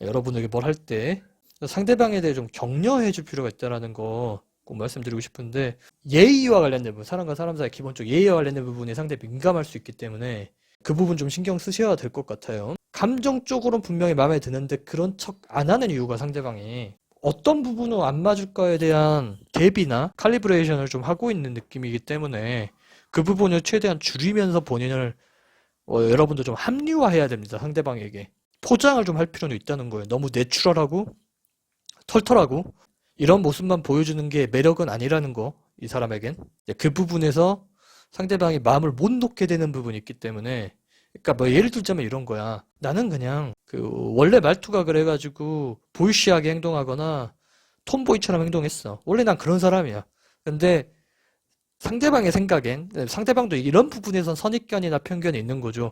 S1: 여러분에게 뭘 할 때 상대방에 대해 좀 격려해 줄 필요가 있다라는 거 꼭 말씀드리고 싶은데 예의와 관련된 부분, 사람과 사람 사이 기본적 예의와 관련된 부분이 상당히 민감할 수 있기 때문에 그 부분 좀 신경 쓰셔야 될 것 같아요. 감정적으로는 분명히 마음에 드는데 그런 척 안 하는 이유가 상대방이 어떤 부분은 안 맞을까에 대한 대비나 칼리브레이션을 좀 하고 있는 느낌이기 때문에 그 부분을 최대한 줄이면서 본인을 여러분도 좀 합리화해야 됩니다. 상대방에게. 포장을 좀 할 필요는 있다는 거예요. 너무 내추럴하고 털털하고 이런 모습만 보여주는 게 매력은 아니라는 거, 이 사람에겐. 그 부분에서 상대방이 마음을 못 놓게 되는 부분이 있기 때문에 그러니까 뭐 예를 들자면 이런 거야. 나는 그냥 그 원래 말투가 그래가지고 보이시하게 행동하거나 톰보이처럼 행동했어. 원래 난 그런 사람이야. 근데 상대방의 생각엔 상대방도 이런 부분에선 선입견이나 편견이 있는 거죠.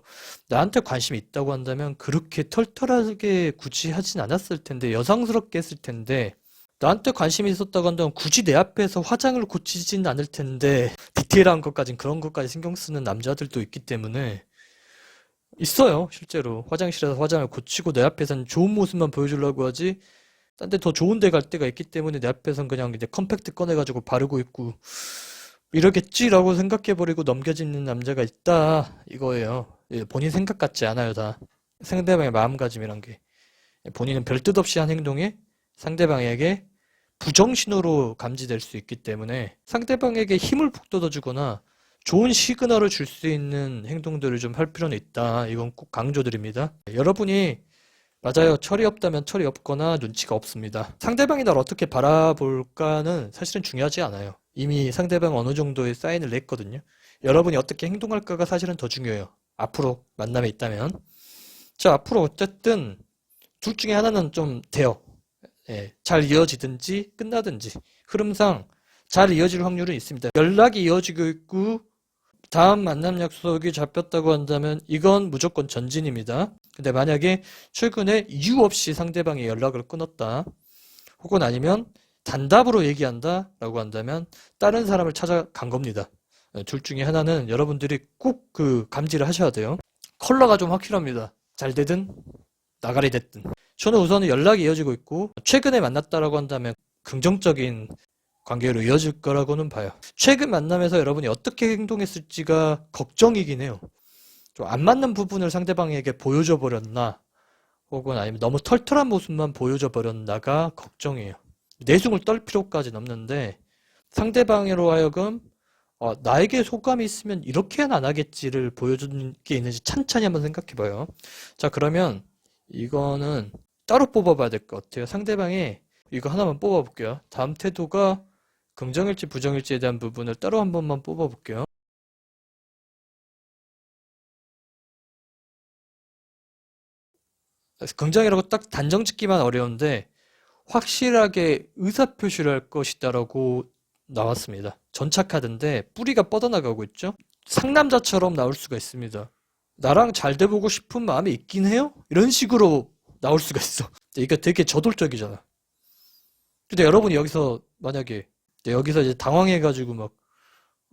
S1: 나한테 관심이 있다고 한다면 그렇게 털털하게 굳이 하진 않았을 텐데 여성스럽게 했을 텐데 나한테 관심이 있었다고 한다면 굳이 내 앞에서 화장을 고치진 않을 텐데 디테일한 것까진 그런 것까지 신경 쓰는 남자들도 있기 때문에 있어요. 실제로 화장실에서 화장을 고치고 내 앞에서는 좋은 모습만 보여주려고 하지 딴 데 더 좋은 데 갈 때가 있기 때문에 내 앞에선 그냥 이제 컴팩트 꺼내가지고 바르고 있고 이러겠지라고 생각해버리고 넘겨지는 남자가 있다 이거예요. 예, 본인 생각 같지 않아요 다. 상대방의 마음가짐이란 게 본인은 별 뜻 없이 한 행동에 상대방에게 부정신호로 감지될 수 있기 때문에 상대방에게 힘을 북돋아주거나 좋은 시그널을 줄 수 있는 행동들을 좀 할 필요는 있다. 이건 꼭 강조드립니다. 여러분이 맞아요. 철이 없다면 철이 없거나 눈치가 없습니다. 상대방이 날 어떻게 바라볼까는 사실은 중요하지 않아요. 이미 상대방 어느 정도의 사인을 냈거든요. 여러분이 어떻게 행동할까가 사실은 더 중요해요. 앞으로 만남에 있다면. 자, 앞으로 어쨌든 둘 중에 하나는 좀 돼요. 예, 잘 이어지든지 끝나든지 흐름상 잘 이어질 확률은 있습니다. 연락이 이어지고 있고 다음 만남 약속이 잡혔다고 한다면 이건 무조건 전진입니다. 근데 만약에 최근에 이유 없이 상대방이 연락을 끊었다 혹은 아니면 단답으로 얘기한다 라고 한다면 다른 사람을 찾아간 겁니다. 둘 중에 하나는 여러분들이 꼭 그 감지를 하셔야 돼요. 컬러가 좀 확실합니다. 잘 되든 나가리 됐든. 저는 우선은 연락이 이어지고 있고 최근에 만났다라고 한다면 긍정적인 관계로 이어질 거라고는 봐요. 최근 만남에서 여러분이 어떻게 행동했을지가 걱정이긴 해요. 좀 안 맞는 부분을 상대방에게 보여줘 버렸나 혹은 아니면 너무 털털한 모습만 보여줘 버렸나가 걱정이에요. 내숭을 떨 필요까지는 없는데 상대방으로 하여금 나에게 소감이 있으면 이렇게는 안 하겠지를 보여주는 게 있는지 찬찬히 한번 생각해 봐요. 자, 그러면 이거는 따로 뽑아봐야 될 것 같아요. 상대방의 이거 하나만 뽑아볼게요. 다음 태도가 긍정일지 부정일지에 대한 부분을 따로 한 번만 뽑아볼게요. 긍정이라고 딱 단정 짓기만 어려운데 확실하게 의사표시를 할 것이다라고 나왔습니다. 전차카드인데 뿌리가 뻗어나가고 있죠? 상남자처럼 나올 수가 있습니다. 나랑 잘 돼보고 싶은 마음이 있긴 해요? 이런 식으로 나올 수가 있어. 이게 되게 저돌적이잖아. 근데 여러분이 여기서 만약에 여기서 이제 당황해가지고 막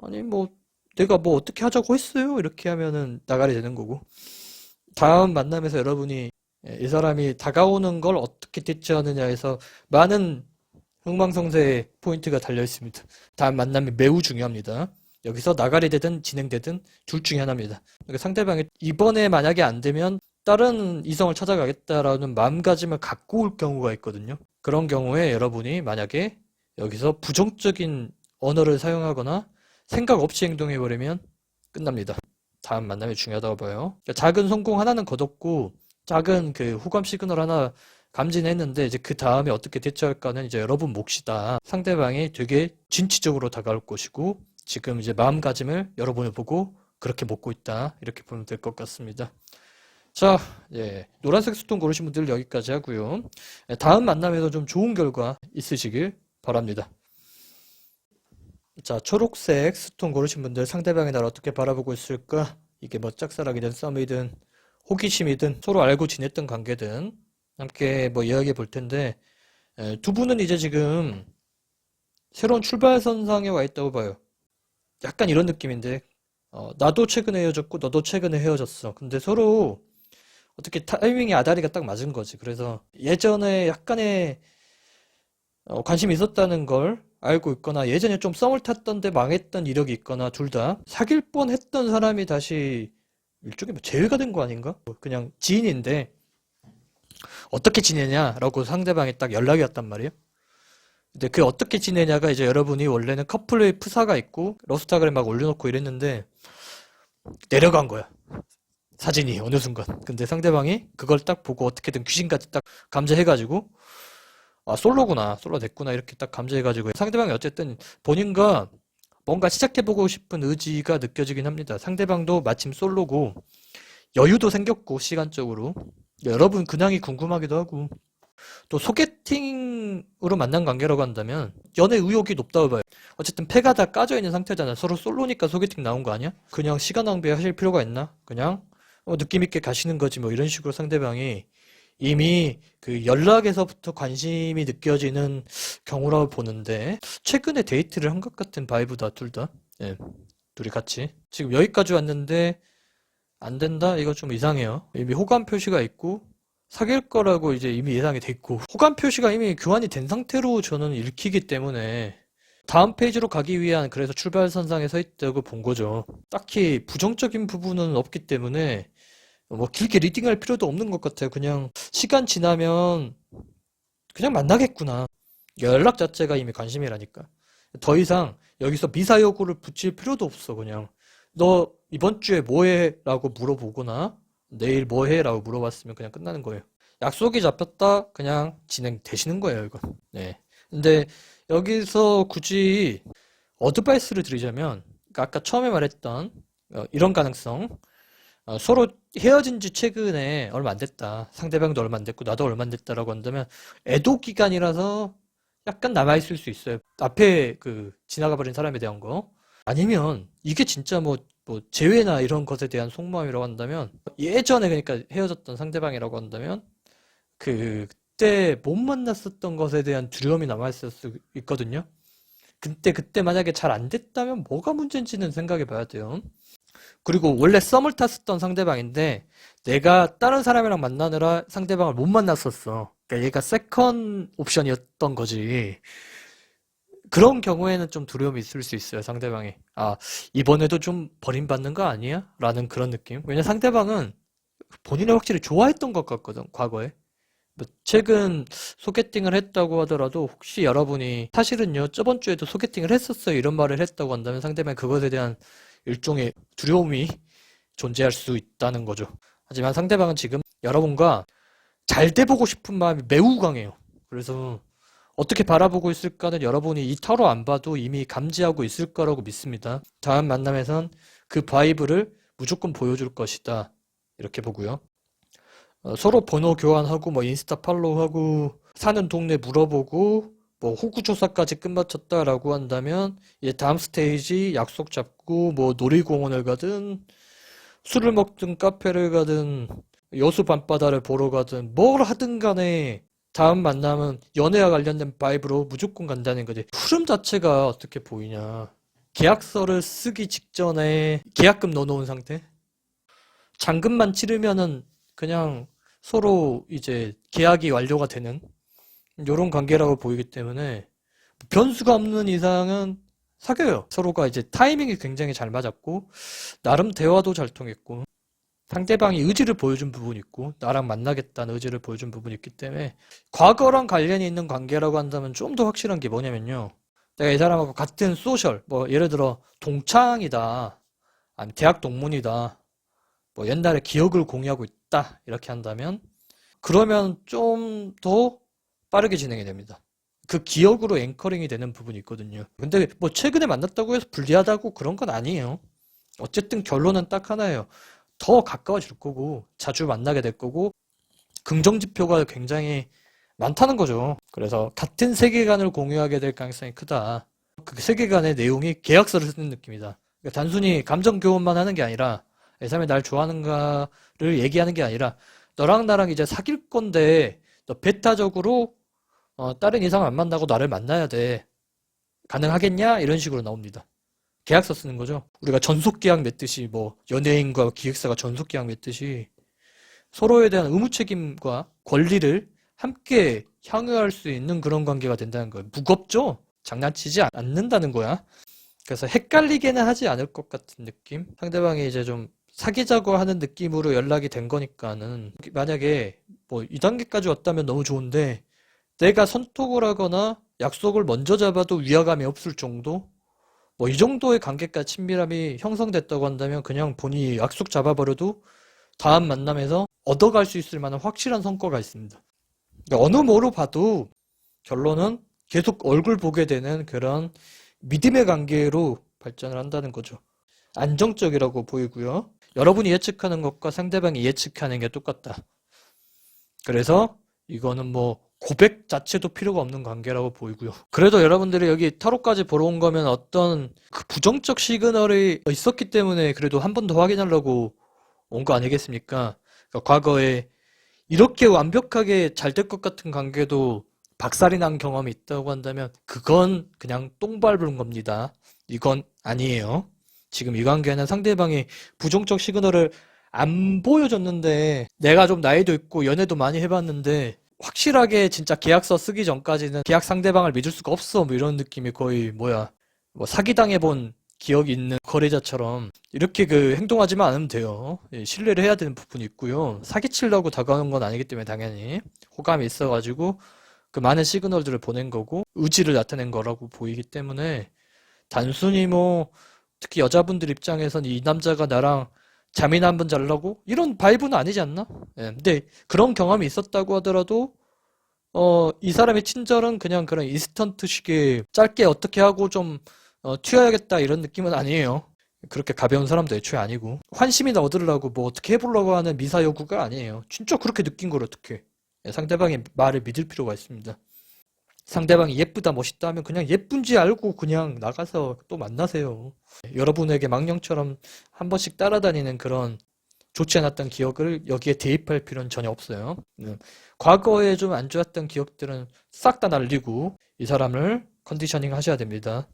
S1: 아니 뭐 내가 뭐 어떻게 하자고 했어요? 이렇게 하면은 나가리 되는 거고 다음 만남에서 여러분이 이 사람이 다가오는 걸 어떻게 대처하느냐에서 많은 흥망성쇠의 포인트가 달려 있습니다. 다음 만남이 매우 중요합니다. 여기서 나가리 되든 진행되든 둘 중에 하나입니다. 그러니까 상대방이 이번에 만약에 안 되면 다른 이성을 찾아가겠다라는 마음가짐을 갖고 올 경우가 있거든요. 그런 경우에 여러분이 만약에 여기서 부정적인 언어를 사용하거나 생각 없이 행동해버리면 끝납니다. 다음 만남이 중요하다고 봐요. 그러니까 작은 성공 하나는 거뒀고 작은 그 호감 시그널 하나 감지했는데 이제 그 다음에 어떻게 대처할까는 이제 여러분 몫이다. 상대방이 되게 진취적으로 다가올 것이고 지금 이제 마음가짐을 여러분을 보고 그렇게 먹고 있다. 이렇게 보면 될 것 같습니다. 자, 예, 노란색 스톤 고르신 분들 여기까지 하고요. 다음 만남에도 좀 좋은 결과 있으시길 바랍니다. 자, 초록색 스톤 고르신 분들 상대방이 나를 어떻게 바라보고 있을까? 이게 뭐 짝사랑이든 썸이든 호기심이든 서로 알고 지냈던 관계든 함께 뭐 이야기해 볼 텐데 두 분은 이제 지금 새로운 출발선상에 와 있다고 봐요. 약간 이런 느낌인데 나도 최근에 헤어졌고 너도 최근에 헤어졌어. 근데 서로 어떻게 타이밍이 아다리가 딱 맞은 거지. 그래서 예전에 약간의 관심이 있었다는 걸 알고 있거나 예전에 좀 썸을 탔던데 망했던 이력이 있거나 둘 다 사귈 뻔했던 사람이 다시 일종의 뭐 재회가 된 거 아닌가? 그냥 지인인데 어떻게 지내냐라고 상대방이 딱 연락이 왔단 말이에요. 근데 그 어떻게 지내냐가 이제 여러분이 원래는 커플의 프사가 있고 러스타그램 막 올려놓고 이랬는데 내려간 거야. 사진이 어느 순간. 근데 상대방이 그걸 딱 보고 어떻게든 귀신같이 딱 감지해가지고 아 솔로구나 솔로 됐구나 이렇게 딱 감지해가지고 상대방이 어쨌든 본인과 뭔가 시작해보고 싶은 의지가 느껴지긴 합니다. 상대방도 마침 솔로고 여유도 생겼고 시간적으로 여러분 근황이 궁금하기도 하고 또 소개팅으로 만난 관계라고 한다면 연애 의욕이 높다고 봐요. 어쨌든 패가 다 까져 있는 상태잖아. 서로 솔로니까 소개팅 나온 거 아니야? 그냥 시간 낭비하실 필요가 있나? 그냥 느낌 있게 가시는 거지 뭐 이런 식으로 상대방이 이미 그 연락에서부터 관심이 느껴지는 경우라고 보는데 최근에 데이트를 한 것 같은 바이브다 둘 다. 예, 둘이 같이 지금 여기까지 왔는데 안 된다? 이거 좀 이상해요. 이미 호감 표시가 있고 사귈 거라고 이제 이미 예상이 됐고 호감 표시가 이미 교환이 된 상태로 저는 읽히기 때문에 다음 페이지로 가기 위한 그래서 출발선상에 서 있다고 본 거죠. 딱히 부정적인 부분은 없기 때문에 뭐 길게 리딩할 필요도 없는 것 같아요. 그냥 시간 지나면 그냥 만나겠구나. 연락 자체가 이미 관심이라니까. 더 이상 여기서 미사 여구를 붙일 필요도 없어. 그냥 너 이번 주에 뭐 해? 라고 물어보거나 내일 뭐 해? 라고 물어봤으면 그냥 끝나는 거예요. 약속이 잡혔다 그냥 진행되시는 거예요, 이건. 네. 근데 여기서 굳이 어드바이스를 드리자면 그러니까 아까 처음에 말했던 이런 가능성 서로 헤어진 지 최근에 얼마 안 됐다. 상대방도 얼마 안 됐고 나도 얼마 안 됐다라고 한다면 애도 기간이라서 약간 남아있을 수 있어요. 앞에 그 지나가 버린 사람에 대한 거. 아니면 이게 진짜 뭐 재회나 이런 것에 대한 속마음이라고 한다면 예전에 그러니까 헤어졌던 상대방이라고 한다면 그때 못 만났었던 것에 대한 두려움이 남아있을 수 있거든요. 그때 만약에 잘 안 됐다면 뭐가 문제인지는 생각해 봐야 돼요. 그리고 원래 썸을 탔었던 상대방인데 내가 다른 사람이랑 만나느라 상대방을 못 만났었어. 그러니까 얘가 세컨 옵션이었던 거지. 그런 경우에는 좀 두려움이 있을 수 있어요, 상대방이. 아, 이번에도 좀 버림받는 거 아니야? 라는 그런 느낌. 왜냐 상대방은 본인을 확실히 좋아했던 것 같거든, 과거에. 뭐 최근 소개팅을 했다고 하더라도 혹시 여러분이 사실은요 저번 주에도 소개팅을 했었어요 이런 말을 했다고 한다면 상대방이 그것에 대한 일종의 두려움이 존재할 수 있다는 거죠. 하지만 상대방은 지금 여러분과 잘 돼보고 싶은 마음이 매우 강해요. 그래서 어떻게 바라보고 있을까는 여러분이 이 타로 안 봐도 이미 감지하고 있을 거라고 믿습니다. 다음 만남에선 그 바이브를 무조건 보여줄 것이다. 이렇게 보고요. 서로 번호 교환하고 뭐 인스타 팔로우하고 사는 동네 물어보고 뭐 호구 조사까지 끝마쳤다라고 한다면 이제 다음 스테이지 약속 잡고 뭐 놀이공원을 가든 술을 먹든 카페를 가든 여수 밤바다를 보러 가든 뭘 하든 간에 다음 만남은 연애와 관련된 바이브로 무조건 간다는 거지. 흐름 자체가 어떻게 보이냐. 계약서를 쓰기 직전에 계약금 넣어놓은 상태? 잔금만 치르면은 그냥 서로 이제 계약이 완료가 되는 이런 관계라고 보이기 때문에 변수가 없는 이상은 사귀어요. 서로가 이제 타이밍이 굉장히 잘 맞았고 나름 대화도 잘 통했고 상대방이 의지를 보여준 부분이 있고 나랑 만나겠다는 의지를 보여준 부분이 있기 때문에 과거랑 관련이 있는 관계라고 한다면 좀 더 확실한 게 뭐냐면요. 내가 이 사람하고 같은 소셜 뭐 예를 들어 동창이다 아니면 대학 동문이다 뭐 옛날에 기억을 공유하고 있다 이렇게 한다면 그러면 좀 더 빠르게 진행이 됩니다. 그 기억으로 앵커링이 되는 부분이 있거든요. 근데 뭐 최근에 만났다고 해서 불리하다고 그런 건 아니에요. 어쨌든 결론은 딱 하나예요. 더 가까워질 거고 자주 만나게 될 거고 긍정 지표가 굉장히 많다는 거죠. 그래서 같은 세계관을 공유하게 될 가능성이 크다. 그 세계관의 내용이 계약서를 쓰는 느낌이다. 그러니까 단순히 감정 교환만 하는 게 아니라 이 사람이 날 좋아하는가를 얘기하는 게 아니라 너랑 나랑 이제 사귈 건데 너 배타적으로 다른 이상 안 만나고 나를 만나야 돼. 가능하겠냐? 이런 식으로 나옵니다. 계약서 쓰는 거죠. 우리가 전속계약 맺듯이 뭐 연예인과 기획사가 전속계약 맺듯이 서로에 대한 의무 책임과 권리를 함께 향유할 수 있는 그런 관계가 된다는 거예요. 무겁죠? 장난치지 않는다는 거야. 그래서 헷갈리게는 하지 않을 것 같은 느낌? 상대방이 이제 좀 사귀자고 하는 느낌으로 연락이 된 거니까는 만약에 뭐 2단계까지 왔다면 너무 좋은데 내가 선톡을 하거나 약속을 먼저 잡아도 위화감이 없을 정도? 뭐 이 정도의 관계가 친밀함이 형성됐다고 한다면 그냥 본인이 약속 잡아버려도 다음 만남에서 얻어갈 수 있을 만한 확실한 성과가 있습니다. 그러니까 어느 뭐로 봐도 결론은 계속 얼굴 보게 되는 그런 믿음의 관계로 발전을 한다는 거죠. 안정적이라고 보이고요. 여러분이 예측하는 것과 상대방이 예측하는 게 똑같다. 그래서 이거는 뭐 고백 자체도 필요가 없는 관계라고 보이고요. 그래도 여러분들이 여기 타로까지 보러 온 거면 어떤 그 부정적 시그널이 있었기 때문에 그래도 한 번 더 확인하려고 온 거 아니겠습니까? 그러니까 과거에 이렇게 완벽하게 잘 될 것 같은 관계도 박살이 난 경험이 있다고 한다면 그건 그냥 똥 밟은 겁니다. 이건 아니에요. 지금 이 관계는 상대방이 부정적 시그널을 안 보여줬는데 내가 좀 나이도 있고 연애도 많이 해봤는데 확실하게 진짜 계약서 쓰기 전까지는 계약 상대방을 믿을 수가 없어 뭐 이런 느낌이 거의 뭐야 뭐 사기당해본 기억이 있는 거래자처럼 이렇게 그 행동하지만 않으면 돼요. 예, 신뢰를 해야 되는 부분이 있고요. 사기치려고 다가오는 건 아니기 때문에 당연히 호감이 있어가지고 그 많은 시그널들을 보낸 거고 의지를 나타낸 거라고 보이기 때문에 단순히 뭐 특히 여자분들 입장에선 이 남자가 나랑 잠이나 한번 자려고 이런 바이브는 아니지 않나? 예, 근데 그런 경험이 있었다고 하더라도 이 사람의 친절은 그냥 그런 인스턴트식의 짧게 어떻게 하고 좀 튀어야겠다 이런 느낌은 아니에요. 그렇게 가벼운 사람도 애초에 아니고 환심이나 얻으려고 뭐 어떻게 해보려고 하는 미사 여구가 아니에요. 진짜 그렇게 느낀 걸 어떻게 상대방의 말을 믿을 필요가 있습니다. 상대방이 예쁘다 멋있다 하면 그냥 예쁜지 알고 그냥 나가서 또 만나세요. 여러분에게 망령처럼 한 번씩 따라다니는 그런 좋지 않았던 기억을 여기에 대입할 필요는 전혀 없어요. 과거에 좀 안 좋았던 기억들은 싹 다 날리고 이 사람을 컨디셔닝 하셔야 됩니다.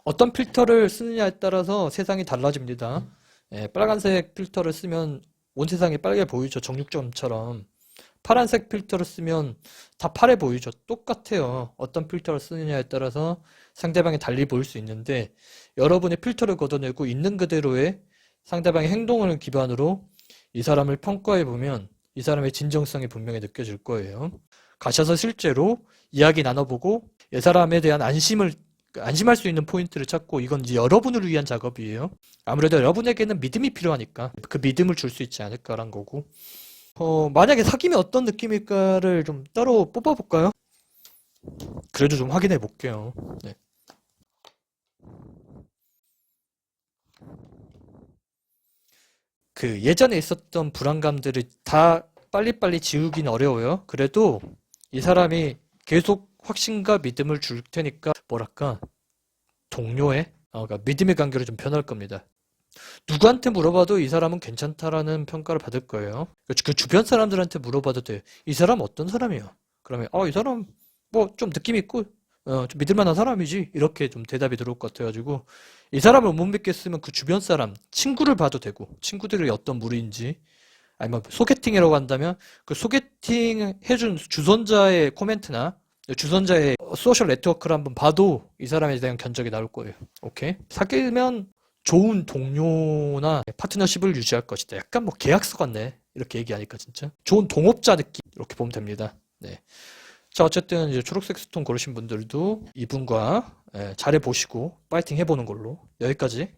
S1: 어떤 필터를 쓰느냐에 따라서 세상이 달라집니다. 예, 빨간색 필터를 쓰면 온 세상이 빨개 보이죠. 정육점처럼. 파란색 필터를 쓰면 다 파래 보이죠. 똑같아요. 어떤 필터를 쓰느냐에 따라서 상대방이 달리 보일 수 있는데 여러분이 필터를 걷어내고 있는 그대로의 상대방의 행동을 기반으로 이 사람을 평가해 보면 이 사람의 진정성이 분명히 느껴질 거예요. 가셔서 실제로 이야기 나눠보고 이 사람에 대한 안심할 수 있는 포인트를 찾고 이건 이제 여러분을 위한 작업이에요. 아무래도 여러분에게는 믿음이 필요하니까 그 믿음을 줄 수 있지 않을까란 거고. 만약에 사귀면 어떤 느낌일까를 좀 따로 뽑아볼까요? 그래도 좀 확인해 볼게요. 네. 그 예전에 있었던 불안감들을 다 빨리빨리 지우긴 어려워요. 그래도 이 사람이 계속 확신과 믿음을 줄 테니까 뭐랄까 동료의 그러니까 믿음의 관계로 좀 변할 겁니다. 누구한테 물어봐도 이 사람은 괜찮다라는 평가를 받을 거예요. 그 주변 사람들한테 물어봐도 돼. 이 사람 어떤 사람이야? 그러면 이 사람 뭐 좀 느낌 있고 좀 믿을 만한 사람이지. 이렇게 좀 대답이 들어올 것 같아가지고 이 사람을 못 믿겠으면 그 주변 사람 친구를 봐도 되고 친구들이 어떤 무리인지 아니면 소개팅이라고 한다면 그 소개팅 해준 주선자의 코멘트나 주선자의 소셜 네트워크를 한번 봐도 이 사람에 대한 견적이 나올 거예요. 오케이? 사귀면 좋은 동료나 파트너십을 유지할 것이다. 약간 뭐 계약서 같네. 이렇게 얘기하니까 진짜. 좋은 동업자 느낌. 이렇게 보면 됩니다. 네. 자, 어쨌든 이제 초록색 스톤 고르신 분들도 이분과 잘해보시고 파이팅 해보는 걸로 여기까지.